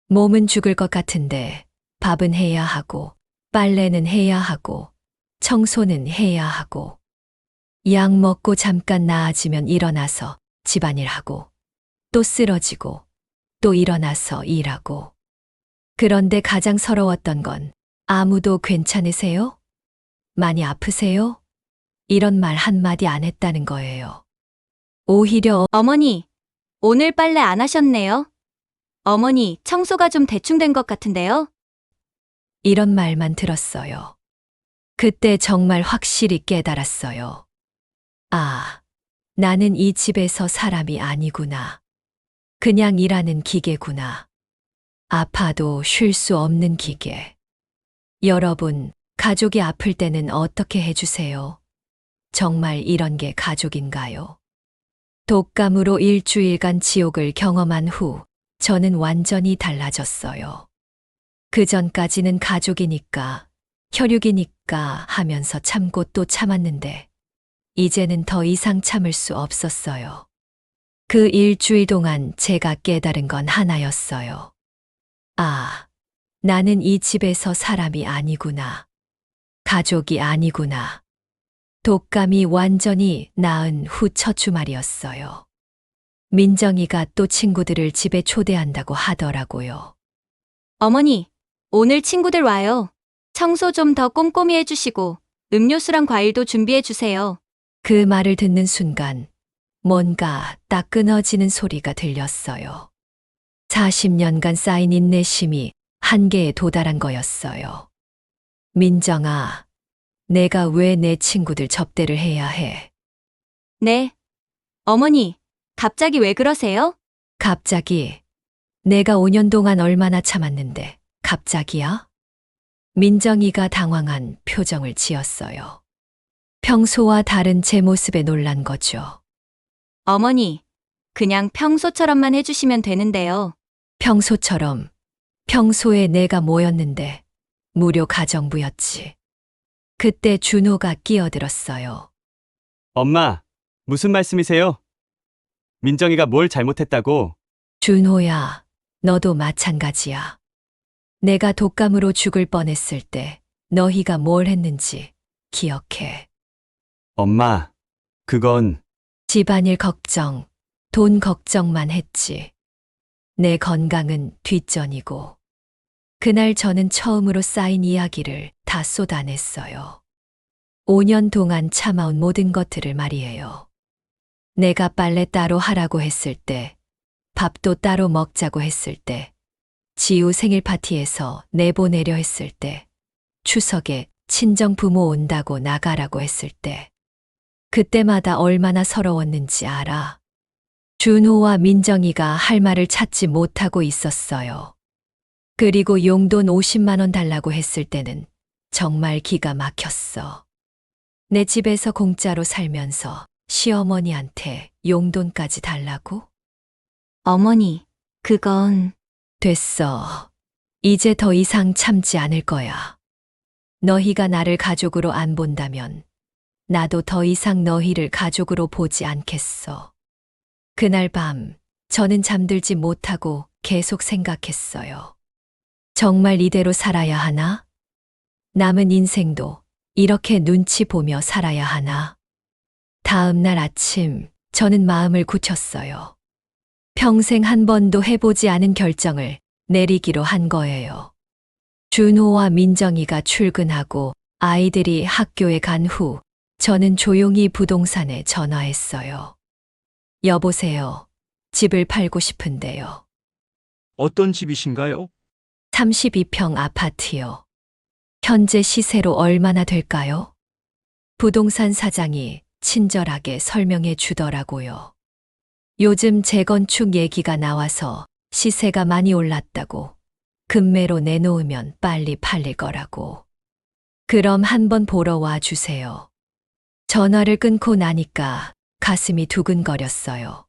몸은 죽을 것 같은데 밥은 해야 하고, 빨래는 해야 하고, 청소는 해야 하고, 약 먹고 잠깐 나아지면 일어나서 집안일 하고, 또 쓰러지고, 또 일어나서 일하고. 그런데 가장 서러웠던 건 아무도 괜찮으세요? 많이 아프세요? 이런 말 한마디 안 했다는 거예요. 오히려 어머니, 오늘 빨래 안 하셨네요. 어머니, 청소가 좀 대충 된 것 같은데요? 이런 말만 들었어요. 그때 정말 확실히 깨달았어요. 아, 나는 이 집에서 사람이 아니구나. 그냥 일하는 기계구나. 아파도 쉴 수 없는 기계. 여러분, 가족이 아플 때는 어떻게 해주세요? 정말 이런 게 가족인가요? 독감으로 일주일간 지옥을 경험한 후, 저는 완전히 달라졌어요. 그 전까지는 가족이니까, 혈육이니까 하면서 참고 또 참았는데, 이제는 더 이상 참을 수 없었어요. 그 일주일 동안 제가 깨달은 건 하나였어요. 아, 나는 이 집에서 사람이 아니구나. 가족이 아니구나. 독감이 완전히 나은 후 첫 주말이었어요. 민정이가 또 친구들을 집에 초대한다고 하더라고요. 어머니, 오늘 친구들 와요. 청소 좀 더 꼼꼼히 해주시고, 음료수랑 과일도 준비해주세요. 그 말을 듣는 순간 뭔가 딱 끊어지는 소리가 들렸어요. 40년간 쌓인 인내심이 한계에 도달한 거였어요. 민정아, 내가 왜 내 친구들 접대를 해야 해? 네. 어머니, 갑자기 왜 그러세요? 갑자기 내가 5년 동안 얼마나 참았는데 갑자기야? 민정이가 당황한 표정을 지었어요. 평소와 다른 제 모습에 놀란 거죠. 어머니, 그냥 평소처럼만 해주시면 되는데요. 평소처럼, 평소에 내가 뭐였는데 무료 가정부였지. 그때 준호가 끼어들었어요. 엄마, 무슨 말씀이세요? 민정이가 뭘 잘못했다고? 준호야, 너도 마찬가지야. 내가 독감으로 죽을 뻔했을 때 너희가 뭘 했는지 기억해. 엄마, 그건 집안일 걱정, 돈 걱정만 했지. 내 건강은 뒷전이고. 그날 저는 처음으로 쌓인 이야기를 다 쏟아냈어요. 5년 동안 참아온 모든 것들을 말이에요. 내가 빨래 따로 하라고 했을 때, 밥도 따로 먹자고 했을 때, 지우 생일 파티에서 내보내려 했을 때, 추석에 친정 부모 온다고 나가라고 했을 때, 그때마다 얼마나 서러웠는지 알아. 준호와 민정이가 할 말을 찾지 못하고 있었어요. 그리고 용돈 50만 원 달라고 했을 때는 정말 기가 막혔어. 내 집에서 공짜로 살면서 시어머니한테 용돈까지 달라고? 어머니, 그건 됐어. 이제 더 이상 참지 않을 거야. 너희가 나를 가족으로 안 본다면 나도 더 이상 너희를 가족으로 보지 않겠어. 그날 밤 저는 잠들지 못하고 계속 생각했어요. 정말 이대로 살아야 하나? 남은 인생도 이렇게 눈치 보며 살아야 하나? 다음 날 아침 저는 마음을 굳혔어요. 평생 한 번도 해보지 않은 결정을 내리기로 한 거예요. 준호와 민정이가 출근하고 아이들이 학교에 간 후 저는 조용히 부동산에 전화했어요. 여보세요. 집을 팔고 싶은데요. 어떤 집이신가요? 32평 아파트요. 현재 시세로 얼마나 될까요? 부동산 사장이 친절하게 설명해 주더라고요. 요즘 재건축 얘기가 나와서 시세가 많이 올랐다고. 급매로 내놓으면 빨리 팔릴 거라고. 그럼 한번 보러 와 주세요. 전화를 끊고 나니까 가슴이 두근거렸어요.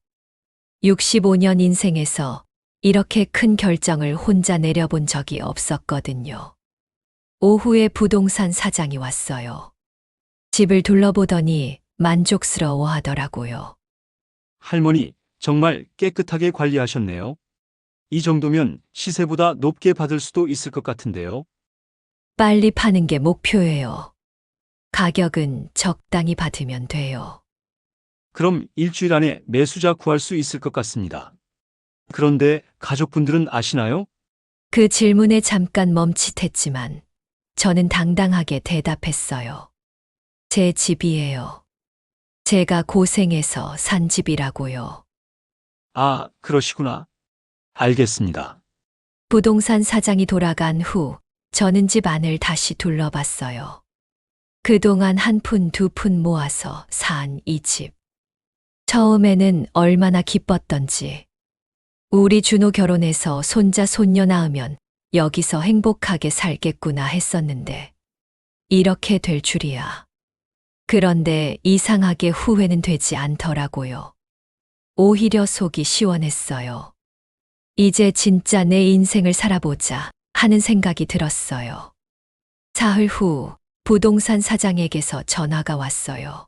65년 인생에서 이렇게 큰 결정을 혼자 내려본 적이 없었거든요. 오후에 부동산 사장이 왔어요. 집을 둘러보더니 만족스러워 하더라고요. 할머니, 정말 깨끗하게 관리하셨네요. 이 정도면 시세보다 높게 받을 수도 있을 것 같은데요. 빨리 파는 게 목표예요. 가격은 적당히 받으면 돼요. 그럼 일주일 안에 매수자 구할 수 있을 것 같습니다. 그런데 가족분들은 아시나요? 그 질문에 잠깐 멈칫했지만 저는 당당하게 대답했어요. 제 집이에요. 제가 고생해서 산 집이라고요. 아, 그러시구나. 알겠습니다. 부동산 사장이 돌아간 후 저는 집 안을 다시 둘러봤어요. 그동안 한 푼 두 푼 모아서 산 이 집. 처음에는 얼마나 기뻤던지. 우리 준호 결혼해서 손자 손녀 낳으면 여기서 행복하게 살겠구나 했었는데 이렇게 될 줄이야. 그런데 이상하게 후회는 되지 않더라고요. 오히려 속이 시원했어요. 이제 진짜 내 인생을 살아보자 하는 생각이 들었어요. 사흘 후 부동산 사장에게서 전화가 왔어요.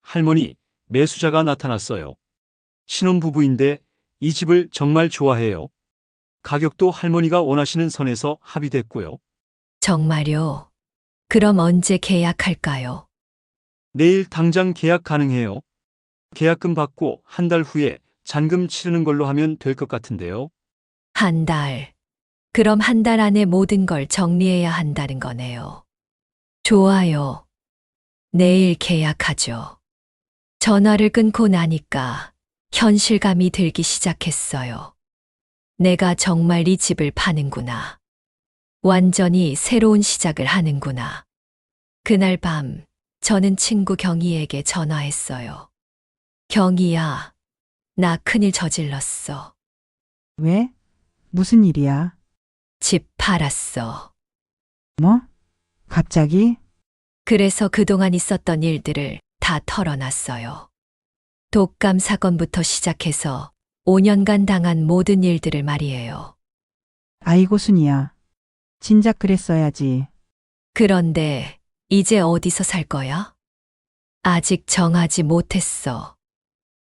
할머니, 매수자가 나타났어요. 신혼부부인데 이 집을 정말 좋아해요. 가격도 할머니가 원하시는 선에서 합의됐고요. 정말요? 그럼 언제 계약할까요? 내일 당장 계약 가능해요. 계약금 받고 한 달 후에 잔금 치르는 걸로 하면 될 것 같은데요. 한 달. 그럼 한 달 안에 모든 걸 정리해야 한다는 거네요. 좋아요. 내일 계약하죠. 전화를 끊고 나니까 현실감이 들기 시작했어요. 내가 정말 이 집을 파는구나. 완전히 새로운 시작을 하는구나. 그날 밤 저는 친구 경희에게 전화했어요. 경희야, 나 큰일 저질렀어. 왜? 무슨 일이야? 집 팔았어. 뭐? 갑자기? 그래서 그동안 있었던 일들을 다 털어놨어요. 독감 사건부터 시작해서 5년간 당한 모든 일들을 말이에요. 아이고 순이야. 진작 그랬어야지. 그런데 이제 어디서 살 거야? 아직 정하지 못했어.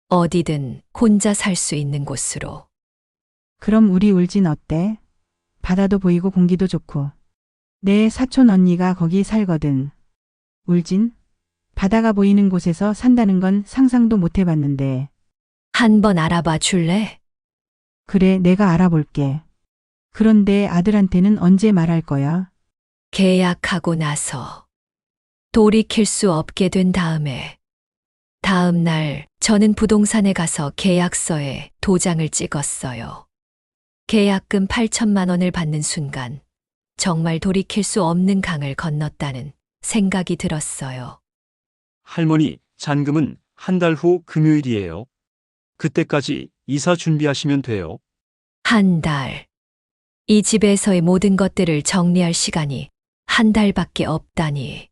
어디든 혼자 살 수 있는 곳으로. 그럼 우리 울진 어때? 바다도 보이고 공기도 좋고. 내 사촌 언니가 거기 살거든. 울진? 바다가 보이는 곳에서 산다는 건 상상도 못 해봤는데. 한번 알아봐 줄래? 그래, 내가 알아볼게. 그런데 아들한테는 언제 말할 거야? 계약하고 나서. 돌이킬 수 없게 된 다음 날 저는 부동산에 가서 계약서에 도장을 찍었어요. 계약금 8천만 원을 받는 순간 정말 돌이킬 수 없는 강을 건넜다는 생각이 들었어요. 할머니, 잔금은 한 달 후 금요일이에요. 그때까지 이사 준비하시면 돼요. 한 달. 이 집에서의 모든 것들을 정리할 시간이 한 달밖에 없다니.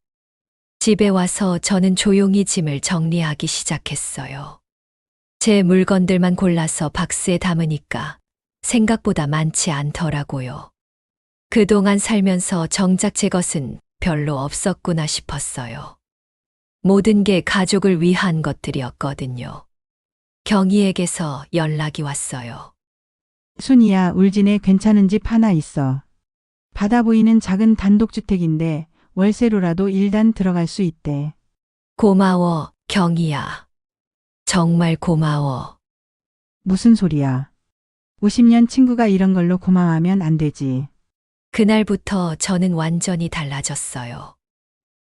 집에 와서 저는 조용히 짐을 정리하기 시작했어요. 제 물건들만 골라서 박스에 담으니까 생각보다 많지 않더라고요. 그동안 살면서 정작 제 것은 별로 없었구나 싶었어요. 모든 게 가족을 위한 것들이었거든요. 경희에게서 연락이 왔어요. 순이야, 울진에 괜찮은 집 하나 있어. 바다 보이는 작은 단독주택인데 월세로라도 일단 들어갈 수 있대. 고마워, 경희야. 정말 고마워. 무슨 소리야? 50년 친구가 이런 걸로 고마워하면 안 되지. 그날부터 저는 완전히 달라졌어요.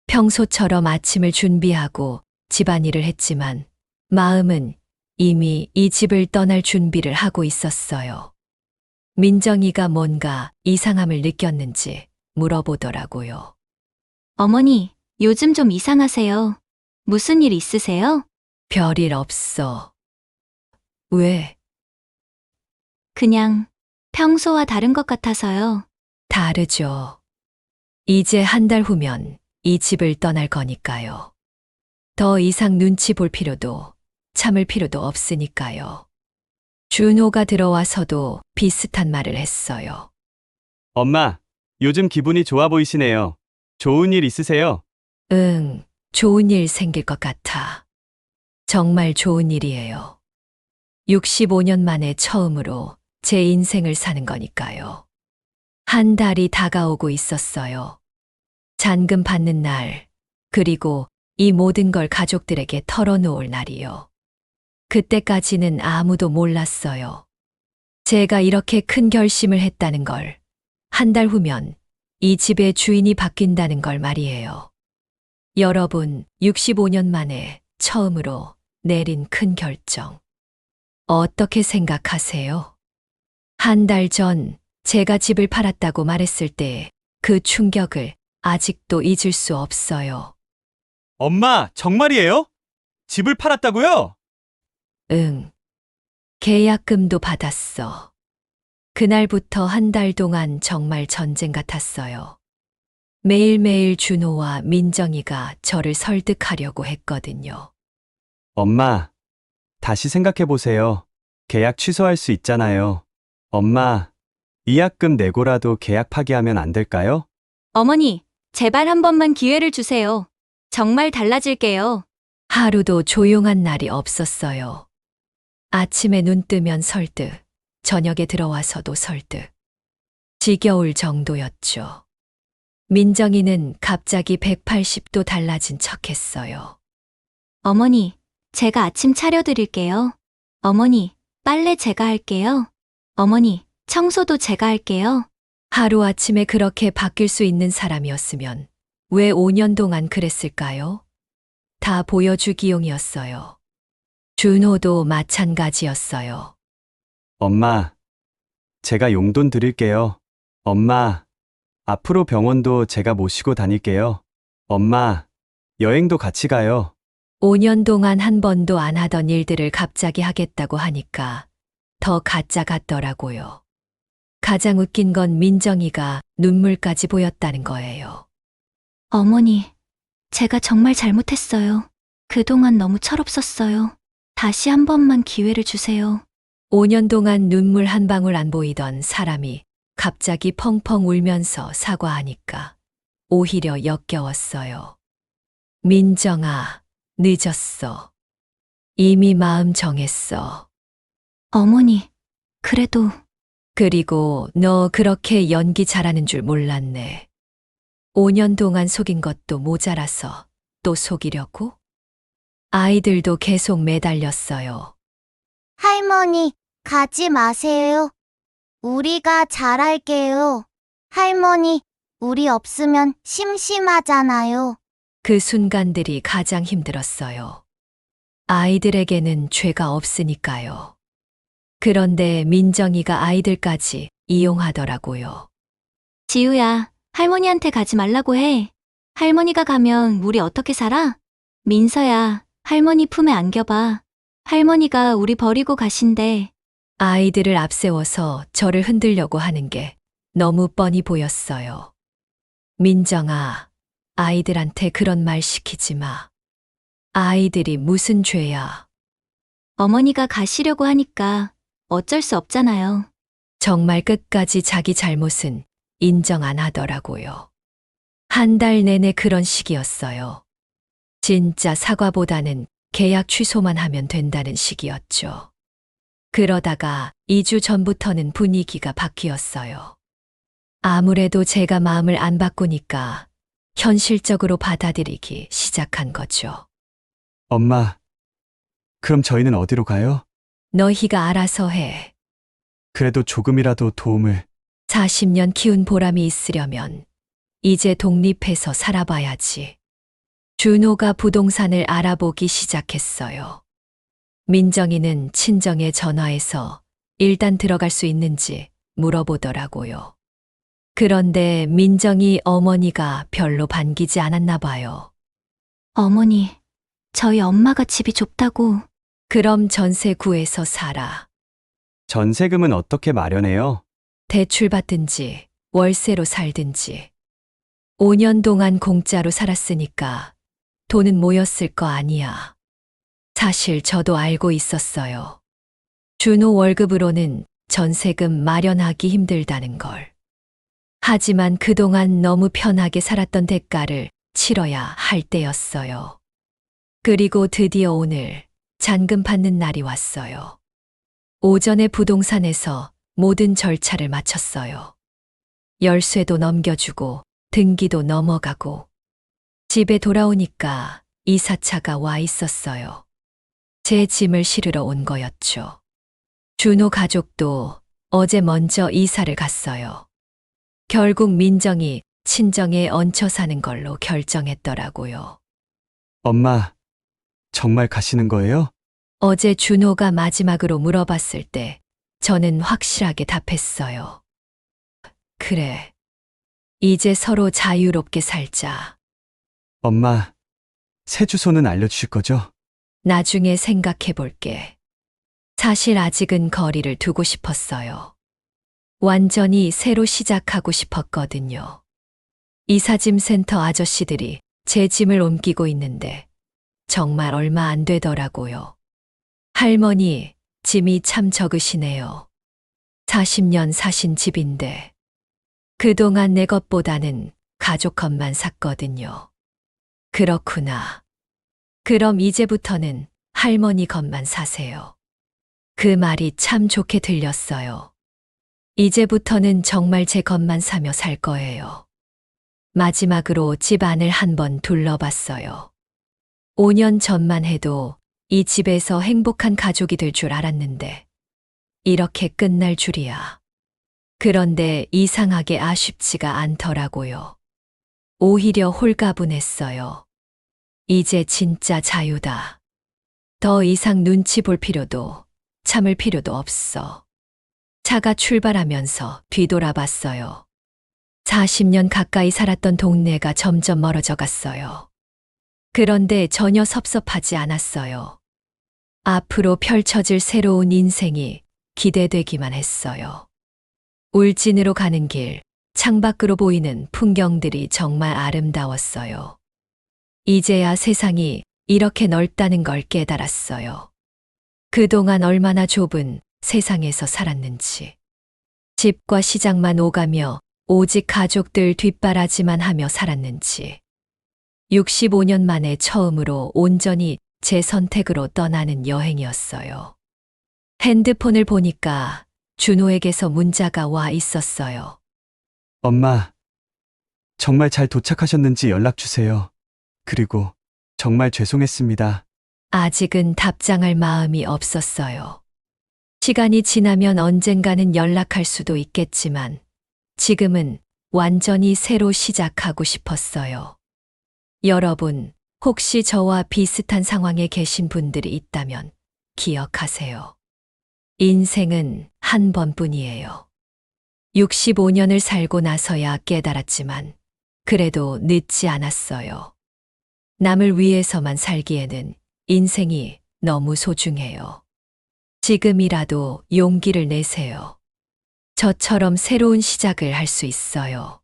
평소처럼 아침을 준비하고 집안일을 했지만 마음은 이미 이 집을 떠날 준비를 하고 있었어요. 민정이가 뭔가 이상함을 느꼈는지 물어보더라고요. 어머니, 요즘 좀 이상하세요. 무슨 일 있으세요? 별일 없어. 왜? 그냥 평소와 다른 것 같아서요. 다르죠. 이제 한 달 후면 이 집을 떠날 거니까요. 더 이상 눈치 볼 필요도 참을 필요도 없으니까요. 준호가 들어와서도 비슷한 말을 했어요. 엄마, 요즘 기분이 좋아 보이시네요. 좋은 일 있으세요? 응, 좋은 일 생길 것 같아. 정말 좋은 일이에요. 65년 만에 처음으로 제 인생을 사는 거니까요. 한 달이 다가오고 있었어요. 잔금 받는 날, 그리고 이 모든 걸 가족들에게 털어놓을 날이요. 그때까지는 아무도 몰랐어요. 제가 이렇게 큰 결심을 했다는 걸, 한 달 후면 이 집의 주인이 바뀐다는 걸 말이에요. 여러분, 65년 만에 처음으로 내린 큰 결정. 어떻게 생각하세요? 한 달 전 제가 집을 팔았다고 말했을 때 그 충격을 아직도 잊을 수 없어요. 엄마, 정말이에요? 집을 팔았다고요? 응. 계약금도 받았어. 그날부터 한 달 동안 정말 전쟁 같았어요. 매일매일 준호와 민정이가 저를 설득하려고 했거든요. 엄마, 다시 생각해 보세요. 계약 취소할 수 있잖아요. 엄마, 위약금 내고라도 계약 파기하면 안 될까요? 어머니, 제발 한 번만 기회를 주세요. 정말 달라질게요. 하루도 조용한 날이 없었어요. 아침에 눈 뜨면 설득, 저녁에 들어와서도 설득. 지겨울 정도였죠. 민정이는 갑자기 180도 달라진 척했어요. 어머니, 제가 아침 차려드릴게요. 어머니, 빨래 제가 할게요. 어머니, 청소도 제가 할게요. 하루아침에 그렇게 바뀔 수 있는 사람이었으면 왜 5년 동안 그랬을까요? 다 보여주기용이었어요. 준호도 마찬가지였어요. 엄마, 제가 용돈 드릴게요. 엄마, 앞으로 병원도 제가 모시고 다닐게요. 엄마, 여행도 같이 가요. 5년 동안 한 번도 안 하던 일들을 갑자기 하겠다고 하니까 더 가짜 같더라고요. 가장 웃긴 건 민정이가 눈물까지 보였다는 거예요. 어머니, 제가 정말 잘못했어요. 그동안 너무 철없었어요. 다시 한 번만 기회를 주세요. 5년 동안 눈물 한 방울 안 보이던 사람이 갑자기 펑펑 울면서 사과하니까 오히려 역겨웠어요. 민정아, 늦었어. 이미 마음 정했어. 어머니, 그래도 그리고 너 그렇게 연기 잘하는 줄 몰랐네. 5년 동안 속인 것도 모자라서 또 속이려고? 아이들도 계속 매달렸어요. 할머니, 가지 마세요. 우리가 잘할게요. 할머니, 우리 없으면 심심하잖아요. 그 순간들이 가장 힘들었어요. 아이들에게는 죄가 없으니까요. 그런데 민정이가 아이들까지 이용하더라고요. 지우야, 할머니한테 가지 말라고 해. 할머니가 가면 우리 어떻게 살아? 민서야, 할머니 품에 안겨봐. 할머니가 우리 버리고 가신대. 아이들을 앞세워서 저를 흔들려고 하는 게 너무 뻔히 보였어요. 민정아, 아이들한테 그런 말 시키지 마. 아이들이 무슨 죄야. 어머니가 가시려고 하니까 어쩔 수 없잖아요. 정말 끝까지 자기 잘못은 인정 안 하더라고요. 한 달 내내 그런 식이었어요. 진짜 사과보다는 계약 취소만 하면 된다는 식이었죠. 그러다가 2주 전부터는 분위기가 바뀌었어요. 아무래도 제가 마음을 안 바꾸니까 현실적으로 받아들이기 시작한 거죠. 엄마, 그럼 저희는 어디로 가요? 너희가 알아서 해. 그래도 조금이라도 도움을. 40년 키운 보람이 있으려면 이제 독립해서 살아봐야지. 준호가 부동산을 알아보기 시작했어요. 민정이는 친정에 전화해서 일단 들어갈 수 있는지 물어보더라고요. 그런데 민정이 어머니가 별로 반기지 않았나 봐요. 어머니, 저희 엄마가 집이 좁다고. 그럼 전세 구해서 살아. 전세금은 어떻게 마련해요? 대출 받든지 월세로 살든지. 5년 동안 공짜로 살았으니까 돈은 모였을 거 아니야. 사실 저도 알고 있었어요. 준호 월급으로는 전세금 마련하기 힘들다는 걸. 하지만 그동안 너무 편하게 살았던 대가를 치러야 할 때였어요. 그리고 드디어 오늘 잔금 받는 날이 왔어요. 오전에 부동산에서 모든 절차를 마쳤어요. 열쇠도 넘겨주고 등기도 넘어가고 집에 돌아오니까 이사차가 와 있었어요. 제 짐을 실으러 온 거였죠. 준호 가족도 어제 먼저 이사를 갔어요. 결국 민정이 친정에 얹혀 사는 걸로 결정했더라고요. 엄마, 정말 가시는 거예요? 어제 준호가 마지막으로 물어봤을 때 저는 확실하게 답했어요. 그래. 이제 서로 자유롭게 살자. 엄마, 새 주소는 알려주실 거죠? 나중에 생각해 볼게. 사실 아직은 거리를 두고 싶었어요. 완전히 새로 시작하고 싶었거든요. 이사짐 센터 아저씨들이 제 짐을 옮기고 있는데 정말 얼마 안 되더라고요. 할머니, 짐이 참 적으시네요. 40년 사신 집인데 그동안 내 것보다는 가족 것만 샀거든요. 그렇구나. 그럼 이제부터는 할머니 것만 사세요. 그 말이 참 좋게 들렸어요. 이제부터는 정말 제 것만 사며 살 거예요. 마지막으로 집 안을 한번 둘러봤어요. 5년 전만 해도 이 집에서 행복한 가족이 될 줄 알았는데 이렇게 끝날 줄이야. 그런데 이상하게 아쉽지가 않더라고요. 오히려 홀가분했어요. 이제 진짜 자유다. 더 이상 눈치 볼 필요도 참을 필요도 없어. 차가 출발하면서 뒤돌아봤어요. 40년 가까이 살았던 동네가 점점 멀어져 갔어요. 그런데 전혀 섭섭하지 않았어요. 앞으로 펼쳐질 새로운 인생이 기대되기만 했어요. 울진으로 가는 길, 창밖으로 보이는 풍경들이 정말 아름다웠어요. 이제야 세상이 이렇게 넓다는 걸 깨달았어요. 그동안 얼마나 좁은 세상에서 살았는지. 집과 시장만 오가며 오직 가족들 뒷바라지만 하며 살았는지. 65년 만에 처음으로 온전히 제 선택으로 떠나는 여행이었어요. 핸드폰을 보니까 준호에게서 문자가 와 있었어요. 엄마, 정말 잘 도착하셨는지 연락 주세요. 그리고 정말 죄송했습니다. 아직은 답장할 마음이 없었어요. 시간이 지나면 언젠가는 연락할 수도 있겠지만 지금은 완전히 새로 시작하고 싶었어요. 여러분, 혹시 저와 비슷한 상황에 계신 분들이 있다면 기억하세요. 인생은 한 번뿐이에요. 65년을 살고 나서야 깨달았지만 그래도 늦지 않았어요. 남을 위해서만 살기에는 인생이 너무 소중해요. 지금이라도 용기를 내세요. 저처럼 새로운 시작을 할 수 있어요.